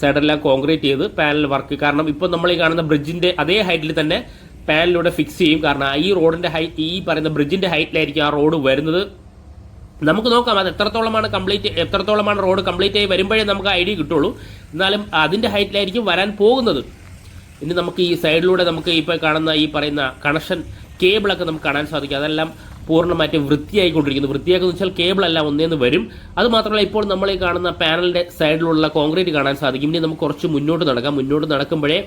സൈഡെല്ലാം കോൺക്രീറ്റ് ചെയ്ത് പാനൽ വർക്ക്. കാരണം ഇപ്പോൾ നമ്മൾ ഈ കാണുന്ന బ్రిడ్జిന്റെ അതേ ഹൈറ്റിൽ തന്നെ പാനലിലൂടെ ഫിക്സ് ചെയ്യും. കാരണം ഈ റോഡിൻ്റെ ഈ പറയുന്ന ബ്രിഡ്ജിൻ്റെ ഹൈറ്റിലായിരിക്കും ആ റോഡ് വരുന്നത്. നമുക്ക് നോക്കാം അത് എത്രത്തോളമാണ് റോഡ് കംപ്ലീറ്റ് ആയി വരുമ്പോഴേ നമുക്ക് ഐഡിയ കിട്ടുള്ളൂ. എന്നാലും അതിൻ്റെ ഹൈറ്റിലായിരിക്കും വരാൻ പോകുന്നത്. ഇനി നമുക്ക് ഈ സൈഡിലൂടെ നമുക്ക് ഇപ്പോൾ കാണുന്ന ഈ പറയുന്ന കണക്ഷൻ കേബിളൊക്കെ നമുക്ക് കാണാൻ സാധിക്കും. അതെല്ലാം പൂർണ്ണമായിട്ടും വൃത്തിയായിക്കൊണ്ടിരിക്കുന്നു. വൃത്തിയാക്കുമെന്ന് വെച്ചാൽ കേബിളെല്ലാം ഒന്നേന്ന് വരും. അതുമാത്രമല്ല ഇപ്പോൾ നമ്മൾ ഈ കാണുന്ന പാനലിൻ്റെ സൈഡിലുള്ള കോൺക്രീറ്റ് കാണാൻ സാധിക്കും. ഇനി നമുക്ക് കുറച്ച് മുന്നോട്ട് നടക്കാം. മുന്നോട്ട് നടക്കുമ്പോഴേ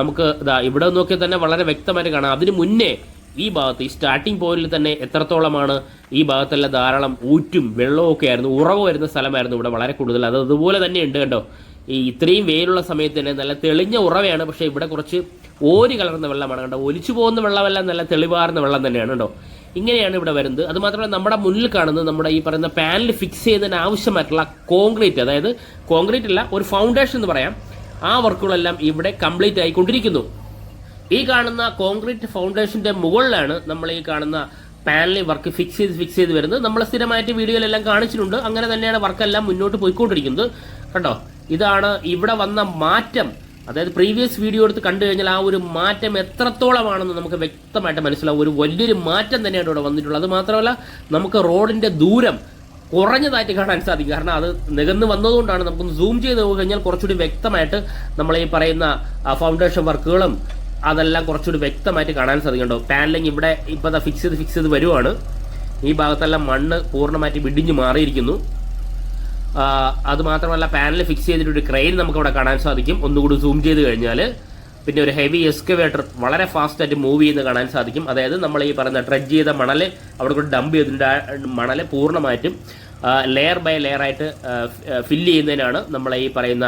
നമുക്ക് ഇവിടെ നോക്കിയാൽ തന്നെ വളരെ വ്യക്തമായിട്ട് കാണാം. അതിന് മുന്നേ ഈ ഭാഗത്ത് ഈ സ്റ്റാർട്ടിംഗ് പോയിന്റിൽ തന്നെ എത്രത്തോളമാണ് ഈ ഭാഗത്തെല്ലാം ധാരാളം ഊറ്റും വെള്ളവും ഒക്കെ ആയിരുന്നു, ഉറവ് വരുന്ന സ്ഥലമായിരുന്നു ഇവിടെ വളരെ കൂടുതൽ. അത് അതുപോലെ തന്നെ ഉണ്ട് കണ്ടോ. ഈ ഇത്രയും വെയിലുള്ള സമയത്ത് തന്നെ നല്ല തെളിഞ്ഞ ഉറവയാണ്, പക്ഷേ ഇവിടെ കുറച്ച് ഓരി കലർന്ന വെള്ളമാണ് കണ്ടോ. ഒലിച്ചു പോകുന്ന വെള്ളമല്ല, നല്ല തെളിവാർന്ന വെള്ളം തന്നെയാണ് കേട്ടോ. ഇങ്ങനെയാണ് ഇവിടെ വരുന്നത്. അതുമാത്രമല്ല നമ്മുടെ മുന്നിൽ കാണുന്നത് നമ്മുടെ ഈ പറയുന്ന പാനൽ ഫിക്സ് ചെയ്യുന്നതിന് ആവശ്യമായിട്ടുള്ള കോൺക്രീറ്റ്, അതായത് കോൺക്രീറ്റ് അല്ല, ഒരു ഫൗണ്ടേഷൻ എന്ന് പറയാം, ആ വർക്കുകളെല്ലാം ഇവിടെ കംപ്ലീറ്റ് ആയിക്കൊണ്ടിരിക്കുന്നു. ഈ കാണുന്ന കോൺക്രീറ്റ് ഫൗണ്ടേഷന്റെ മുകളിലാണ് നമ്മൾ ഈ കാണുന്ന പാനലിൽ വർക്ക് ഫിക്സ് ചെയ്ത് വരുന്നത്. നമ്മൾ സ്ഥിരമായിട്ട് വീഡിയോയിലെല്ലാം കാണിച്ചിട്ടുണ്ട്. അങ്ങനെ തന്നെയാണ് വർക്കെല്ലാം മുന്നോട്ട് പോയിക്കൊണ്ടിരിക്കുന്നത് കണ്ടോ. ഇതാണ് ഇവിടെ വന്ന മാറ്റം. അതായത് പ്രീവിയസ് വീഡിയോ എടുത്ത് കണ്ടു കഴിഞ്ഞാൽ ആ ഒരു മാറ്റം എത്രത്തോളമാണെന്ന് നമുക്ക് വ്യക്തമായിട്ട് മനസ്സിലാവും. ഒരു വലിയൊരു മാറ്റം തന്നെയാണ് ഇവിടെ വന്നിട്ടുള്ളത്. അത് മാത്രമല്ല നമുക്ക് റോഡിന്റെ ദൂരം കുറഞ്ഞതായിട്ട് കാണാൻ സാധിക്കും. കാരണം അത് നികന്ന് വന്നതുകൊണ്ടാണ്. നമുക്കൊന്ന് സൂം ചെയ്ത് നോക്കി കഴിഞ്ഞാൽ കുറച്ചുകൂടി വ്യക്തമായിട്ട് നമ്മൾ ഈ പറയുന്ന ഫൗണ്ടേഷൻ വർക്കുകളും അതെല്ലാം കുറച്ചുകൂടി വ്യക്തമായിട്ട് കാണാൻ സാധിക്കുന്നുണ്ടോ. പാനലിംഗ് ഇവിടെ ഇപ്പോൾ ഫിക്സ് ചെയ്ത് വരുവാണ്. ഈ ഭാഗത്തെല്ലാം മണ്ണ് പൂർണ്ണമായിട്ട് ഇടിഞ്ഞു മാറിയിരിക്കുന്നു. അത് മാത്രമല്ല പാനൽ ഫിക്സ് ചെയ്തിട്ടൊരു ക്രെയിൻ നമുക്ക് ഇവിടെ കാണാൻ സാധിക്കും. ഒന്നുകൂടി സൂം ചെയ്ത് കഴിഞ്ഞാൽ പിന്നെ ഒരു ഹെവി എക്സ്കവേറ്റർ വളരെ ഫാസ്റ്റായിട്ട് മൂവ് ചെയ്യുന്നത് കാണാൻ സാധിക്കും. അതായത് നമ്മൾ ഈ പറയുന്ന ഡ്രഡ്ജ് ചെയ്ത മണൽ അവിടെ കൂടെ ഡംപ് ചെയ്തിട്ടുണ്ട്. മണൽ പൂർണ്ണമായിട്ടും ലെയർ ബൈ ലെയർ ആയിട്ട് ഫില്ല് ചെയ്യുന്നതിനാണ് നമ്മൾ ഈ പറയുന്ന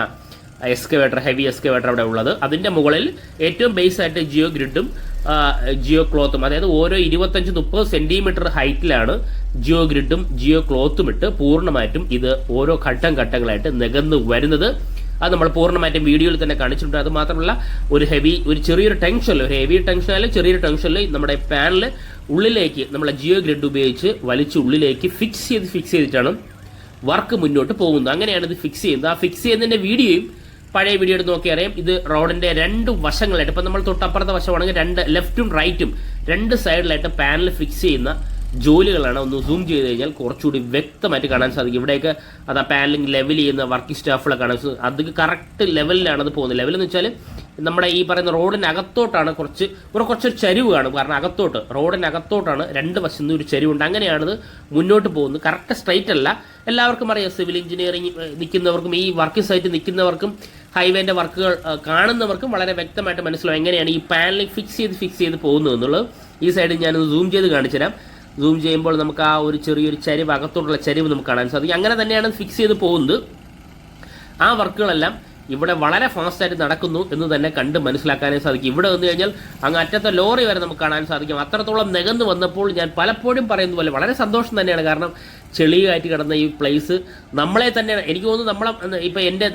എക്സ്കവേറ്റർ, ഹെവി എക്സ്കവേറ്റർ അവിടെ ഉള്ളത്. അതിന്റെ മുകളിൽ ഏറ്റവും ബേസ് ആയിട്ട് ജിയോ ഗ്രിഡും ജിയോ ക്ലോത്തും, അതായത് ഓരോ 25-30 സെന്റിമീറ്റർ ഹൈറ്റിലാണ് ജിയോ ഗ്രിഡും ജിയോ ക്ലോത്തും ഇട്ട് പൂർണ്ണമായിട്ടും ഇത് ഓരോ ഘട്ടങ്ങളായിട്ട് നികന്നു വരുന്നത്. അത് നമ്മൾ പൂർണ്ണമായിട്ടും വീഡിയോയിൽ തന്നെ കാണിച്ചിട്ടുണ്ട്. അത് മാത്രമല്ല ഒരു ചെറിയൊരു ടെൻഷനിൽ, ഒരു ഹെവി ടെൻഷനിൽ ചെറിയൊരു ടെൻഷനിൽ നമ്മുടെ പാനല് ഉള്ളിലേക്ക് നമ്മളെ ജിയോ ഗ്രിഡ് ഉപയോഗിച്ച് വലിച്ച് ഉള്ളിലേക്ക് ഫിക്സ് ചെയ്തിട്ടാണ് വർക്ക് മുന്നോട്ട് പോകുന്നത്. അങ്ങനെയാണ് ഇത് ഫിക്സ് ചെയ്യുന്നത്. ആ ഫിക്സ് ചെയ്യുന്നതിന്റെ വീഡിയോയും പഴയ വീഡിയോ എടുത്ത് നോക്കി അറിയാം. ഇത് റോഡിന്റെ രണ്ട് വശങ്ങളായിട്ട്, ഇപ്പം നമ്മൾ തൊട്ടപ്പുറത്തെ വശമാണെങ്കിൽ രണ്ട് ലെഫ്റ്റും റൈറ്റും രണ്ട് സൈഡിലായിട്ട് പാനൽ ഫിക്സ് ചെയ്യുന്ന ജോലികളാണ്. ഒന്ന് സൂം ചെയ്ത് കഴിഞ്ഞാൽ കുറച്ചുകൂടി വ്യക്തമായിട്ട് കാണാൻ സാധിക്കും. ഇവിടെയൊക്കെ അത് ആ പാനലിംഗ് ലെവൽ ചെയ്യുന്ന വർക്കിംഗ് സ്റ്റാഫുകളെ കാണാൻ സാധിക്കും. അത് കറക്റ്റ് ലെവലിലാണ് അത് പോകുന്നത്. ലെവൽ എന്ന് വെച്ചാൽ നമ്മുടെ ഈ പറയുന്ന റോഡിനകത്തോട്ടാണ് കുറച്ചൊരു ചരിവ് കാണും. കാരണം റോഡിനകത്തോട്ടാണ് രണ്ട് വശത്തുനിന്ന് ഒരു ചരിവുണ്ട്. അങ്ങനെയാണിത് മുന്നോട്ട് പോകുന്നത്. കറക്റ്റ് സ്ട്രൈറ്റ് അല്ല. എല്ലാവർക്കും അറിയാം, സിവിൽ എഞ്ചിനീയറിംഗ് നിൽക്കുന്നവർക്കും ഈ വർക്കിംഗ് സൈറ്റ് നിൽക്കുന്നവർക്കും ഹൈവേന്റെ വർക്കുകൾ കാണുന്നവർക്കും വളരെ വ്യക്തമായിട്ട് മനസ്സിലാവും എങ്ങനെയാണ് ഈ പാനലിംഗ് ഫിക്സ് ചെയ്ത് പോകുന്നത് എന്നുള്ളത്. ഈ സൈഡിൽ ഞാനൊന്ന് സൂം ചെയ്ത് കാണിച്ചു തരാം. സൂം ചെയ്യുമ്പോൾ നമുക്ക് ആ ഒരു ചെറിയൊരു ചരിവ്, അകത്തോട്ടുള്ള ചരിവ് നമുക്ക് കാണാൻ സാധിക്കും. അങ്ങനെ തന്നെയാണ് ഫിക്സ് ചെയ്ത് പോകുന്നത്. ആ വർക്കുകളെല്ലാം ഇവിടെ വളരെ ഫാസ്റ്റായിട്ട് നടക്കുന്നു എന്ന് തന്നെ കണ്ട് മനസ്സിലാക്കാനേ സാധിക്കും. ഇവിടെ വന്നു കഴിഞ്ഞാൽ അങ്ങ് അറ്റത്തെ ലോറി വരെ നമുക്ക് കാണാൻ സാധിക്കും. അത്രത്തോളം നികന്ന് വന്നപ്പോൾ ഞാൻ പലപ്പോഴും പറയുന്ന പോലെ വളരെ സന്തോഷം തന്നെയാണ്. കാരണം ചെളിയായിട്ട് കിടന്ന ഈ പ്ലേസ് നമ്മളെ തന്നെയാണ്, എനിക്ക് തോന്നുന്നു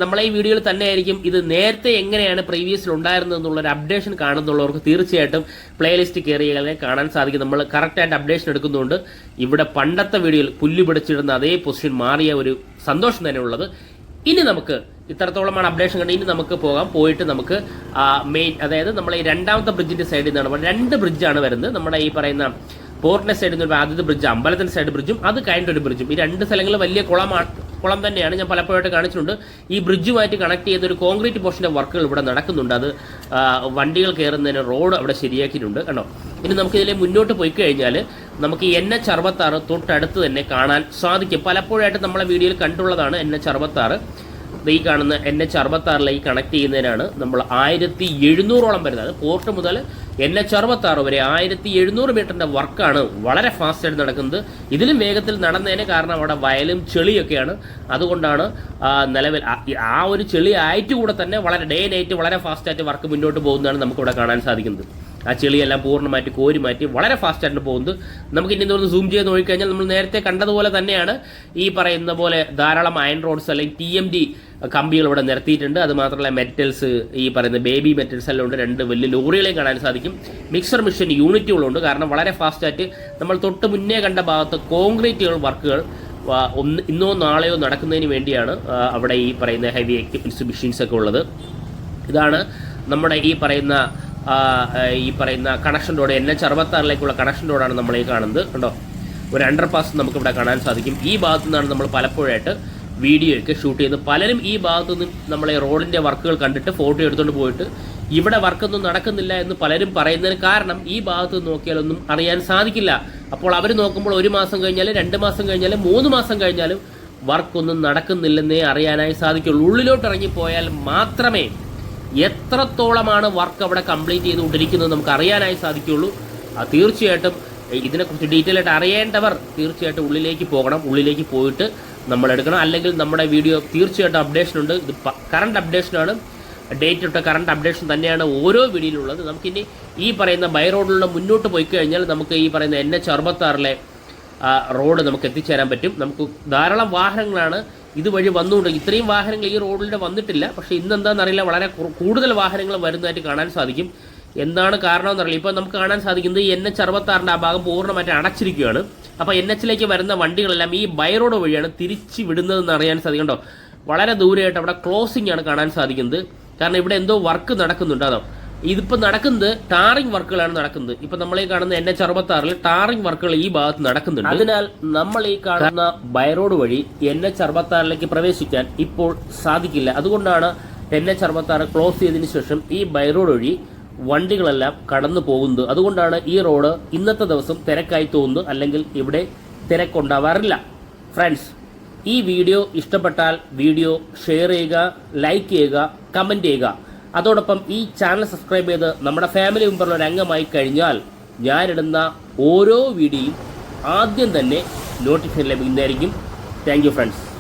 നമ്മളെ ഈ വീഡിയോയിൽ തന്നെ ആയിരിക്കും ഇത് നേരത്തെ എങ്ങനെയാണ് പ്രീവിയസിൽ ഉണ്ടായിരുന്നത് എന്നുള്ളൊരു അപ്ഡേഷൻ കാണുന്നുള്ളവർക്ക് തീർച്ചയായിട്ടും പ്ലേലിസ്റ്റ് കയറിയാലേ കാണാൻ സാധിക്കും. നമ്മൾ കറക്റ്റായിട്ട് അപ്ഡേഷൻ എടുക്കുന്നുണ്ട്. ഇവിടെ പണ്ടത്തെ വീഡിയോയിൽ പുല്ല് പിടിച്ചിടുന്ന അതേ പൊസിഷൻ മാറിയ ഒരു സന്തോഷം തന്നെ ഉള്ളത്. ഇനി നമുക്ക് ഇത്രത്തോളമാണ് അപ്ഡേഷൻ കണ്ട് ഇനി നമുക്ക് പോയിട്ട് നമുക്ക് മെയിൻ, അതായത് നമ്മളെ ഈ രണ്ടാമത്തെ ബ്രിഡ്ജിന്റെ സൈഡിൽ നിന്നാണ്, രണ്ട് ബ്രിഡ്ജാണ് വരുന്നത്. നമ്മുടെ ഈ പറയുന്ന പോർട്ടിന്റെ സൈഡിൽ നിന്ന് ആദ്യത്തെ ബ്രിഡ്ജ്, അമ്പലത്തിന്റെ സൈഡ് ബ്രിഡ്ജും അത് കഴിഞ്ഞിട്ടൊരു ബ്രിഡ്ജും. ഈ രണ്ട് സ്ഥലങ്ങളിൽ വലിയ കുളം തന്നെയാണ്. ഞാൻ പലപ്പോഴായിട്ട് കാണിച്ചിട്ടുണ്ട്. ഈ ബ്രിഡ്ജുമായിട്ട് കണക്ട് ചെയ്ത ഒരു കോൺക്രീറ്റ് പോർഷന്റെ വർക്കുകൾ ഇവിടെ നടക്കുന്നുണ്ട്. അത് വണ്ടികൾ കയറുന്നതിന് റോഡ് അവിടെ ശരിയാക്കിയിട്ടുണ്ട് കണ്ടോ. ഇനി നമുക്ക് ഇതിലെ മുന്നോട്ട് പോയി കഴിഞ്ഞാൽ നമുക്ക് ഈ NH66 തൊട്ടടുത്ത് തന്നെ കാണാൻ സാധിക്കും. പലപ്പോഴായിട്ട് നമ്മളെ വീഡിയോയിൽ കണ്ടുള്ളതാണ് NH66. ഈ കാണുന്ന NH66ലേക്ക് കണക്ട് ചെയ്യുന്നതിനാണ് നമ്മൾ 1700ഓളം വരുന്നത്. അത് പോർട്ട് മുതൽ NH66 വരെ 1700 മീറ്ററിന്റെ വർക്കാണ് വളരെ ഫാസ്റ്റായിട്ട് നടക്കുന്നത്. ഇതിലും വേഗത്തിൽ നടന്നതിന് കാരണം അവിടെ വയലും ചെളിയൊക്കെയാണ്. അതുകൊണ്ടാണ് നിലവിൽ ആ ഒരു ചെളി ആയിട്ട് കൂടെ തന്നെ വളരെ ഡേ നൈറ്റ് വളരെ ഫാസ്റ്റായിട്ട് വർക്ക് മുന്നോട്ട് പോകുന്നതാണ് നമുക്കിവിടെ കാണാൻ സാധിക്കുന്നത്. ആ ചെളിയെല്ലാം പൂർണ്ണമായിട്ട് കോരി മാറ്റി വളരെ ഫാസ്റ്റായിട്ട് പോകുന്നത്. നമുക്ക് ഇനി ഒന്ന് സൂം ചെയ്ത് നോക്കിക്കഴിഞ്ഞാൽ നമ്മൾ നേരത്തെ കണ്ടതുപോലെ തന്നെയാണ് ഈ പറയുന്ന പോലെ ധാരാളം അയൺ റോഡ്സ് അല്ലെങ്കിൽ TMD കമ്പികൾ ഇവിടെ നിരത്തിയിട്ടുണ്ട്. അത് മാത്രമല്ല മെറ്റൽസ്, ഈ പറയുന്ന ബേബി മെറ്റൽസ് എല്ലാം ഉണ്ട്. രണ്ട് വലിയ ലോറികളെയും കാണാൻ സാധിക്കും. മിക്സർ മെഷീൻ യൂണിറ്റുകളുണ്ട്. കാരണം വളരെ ഫാസ്റ്റായിട്ട് നമ്മൾ തൊട്ട് മുന്നേ കണ്ട ഭാഗത്ത് കോൺക്രീറ്റുകൾ വർക്കുകൾ ഇന്നോ നാളെയോ നടക്കുന്നതിന് വേണ്ടിയാണ് അവിടെ ഈ പറയുന്ന ഹെവി എക്യുപ്മെന്റ്സ് മെഷീൻസ് ഒക്കെ ഉള്ളത്. ഇതാണ് നമ്മുടെ ഈ പറയുന്ന കണക്ഷൻ റോഡ്, NH66ലേക്കുള്ള കണക്ഷൻ റോഡാണ് നമ്മൾ ഈ കാണുന്നത് കണ്ടോ. ഒരു അണ്ടർപാസ് നമുക്കിവിടെ കാണാൻ സാധിക്കും. ഈ ഭാഗത്തു നിന്നാണ് നമ്മൾ പലപ്പോഴായിട്ട് വീഡിയോ ഒക്കെ ഷൂട്ട് ചെയ്യുന്നത്. പലരും ഈ ഭാഗത്തു നിന്ന് നമ്മളെ റോഡിന്റെ വർക്കുകൾ കണ്ടിട്ട് ഫോട്ടോ എടുത്തുകൊണ്ട് പോയിട്ട് ഇവിടെ വർക്കൊന്നും നടക്കുന്നില്ല എന്ന് പലരും പറയുന്നതിന് കാരണം ഈ ഭാഗത്ത് നോക്കിയാലൊന്നും അറിയാൻ സാധിക്കില്ല. അപ്പോൾ അവർ നോക്കുമ്പോൾ 1 മാസം കഴിഞ്ഞാലും 2 മാസം കഴിഞ്ഞാലും 3 മാസം കഴിഞ്ഞാലും വർക്കൊന്നും നടക്കുന്നില്ലെന്നേ അറിയാനായി സാധിക്കുള്ളൂ. ഉള്ളിലോട്ട് ഇറങ്ങിപ്പോയാൽ മാത്രമേ എത്രത്തോളമാണ് വർക്ക് അവിടെ കംപ്ലീറ്റ് ചെയ്തുകൊണ്ടിരിക്കുന്നത് നമുക്ക് അറിയാനായി സാധിക്കുള്ളൂ. തീർച്ചയായിട്ടും ഇതിനെക്കുറിച്ച് ഡീറ്റെയിൽ ആയിട്ട് അറിയേണ്ടവർ തീർച്ചയായിട്ടും ഉള്ളിലേക്ക് പോകണം. ഉള്ളിലേക്ക് പോയിട്ട് നമ്മൾ എടുക്കണം. അല്ലെങ്കിൽ നമ്മുടെ വീഡിയോ തീർച്ചയായിട്ടും അപ്ഡേഷൻ ഉണ്ട്. ഇത് കറണ്ട് അപ്ഡേഷനാണ്, ഡേറ്റ് ഇട്ട കറണ്ട് അപ്ഡേഷൻ തന്നെയാണ് ഓരോ വീഡിയോയിലുള്ളത്. നമുക്കിനി ഈ പറയുന്ന ബൈ റോഡിലുള്ള മുന്നോട്ട് പോയി കഴിഞ്ഞാൽ നമുക്ക് ഈ പറയുന്ന NH66 റോഡ് നമുക്ക് എത്തിച്ചേരാൻ പറ്റും. നമുക്ക് ധാരാളം വാഹനങ്ങളാണ് ഇതുവഴി വന്നുകൊണ്ട്, ഇത്രയും വാഹനങ്ങൾ ഈ റോഡിലൂടെ വന്നിട്ടില്ല. പക്ഷേ ഇന്നെന്താണെന്നറിയില്ല, വളരെ കൂടുതൽ വാഹനങ്ങൾ വരുന്നതായിട്ട് കാണാൻ സാധിക്കും. എന്താണ് കാരണമെന്നറിയില്ല. ഇപ്പോൾ നമുക്ക് കാണാൻ സാധിക്കുന്നത് NH66 ആ ഭാഗം പൂർണ്ണമായിട്ട് അടച്ചിരിക്കുകയാണ്. അപ്പോൾ NH വരുന്ന വണ്ടികളെല്ലാം ഈ ബൈ റോഡ് വഴിയാണ് തിരിച്ച് വിടുന്നതെന്ന് അറിയാൻ സാധിക്കുന്നുണ്ടോ. വളരെ ദൂരെയായിട്ട് അവിടെ ക്ലോസിംഗ് ആണ് കാണാൻ സാധിക്കുന്നത്. കാരണം ഇവിടെ എന്തോ വർക്ക് നടക്കുന്നുണ്ട്. അതോ ഇതിപ്പോൾ നടക്കുന്നത് ടാറിംഗ് വർക്കുകളാണ് നടക്കുന്നത്. ഇപ്പം നമ്മൾ ഈ കാണുന്ന NH66 ടാറിംഗ് വർക്കുകൾ ഈ ഭാഗത്ത് നടക്കുന്നുണ്ട്. അതിനാൽ നമ്മൾ ഈ കാണുന്ന ബൈ റോഡ് വഴി NH66 പ്രവേശിക്കാൻ ഇപ്പോൾ സാധിക്കില്ല. അതുകൊണ്ടാണ് NH66 ക്ലോസ് ചെയ്തതിനു ശേഷം ഈ ബൈ റോഡ് വഴി വണ്ടികളെല്ലാം കടന്നു പോകുന്നത്. അതുകൊണ്ടാണ് ഈ റോഡ് ഇന്നത്തെ ദിവസം തിരക്കായി തോന്നുന്നത്. അല്ലെങ്കിൽ ഇവിടെ തിരക്കുണ്ടാവാറില്ല. ഫ്രണ്ട്സ്, ഈ വീഡിയോ ഇഷ്ടപ്പെട്ടാൽ വീഡിയോ ഷെയർ ചെയ്യുക, ലൈക്ക് ചെയ്യുക, കമൻറ്റ് ചെയ്യുക. അതോടൊപ്പം ഈ ചാനൽ സബ്സ്ക്രൈബ് ചെയ്ത് നമ്മുടെ ഫാമിലി മെമ്പറിൽ ഒരു അംഗമായി കഴിഞ്ഞാൽ ഞാനിടുന്ന ഓരോ വീഡിയോയും ആദ്യം തന്നെ നോട്ടിഫിക്കേഷൻ ലഭിക്കുന്നതായിരിക്കും. Thank you friends.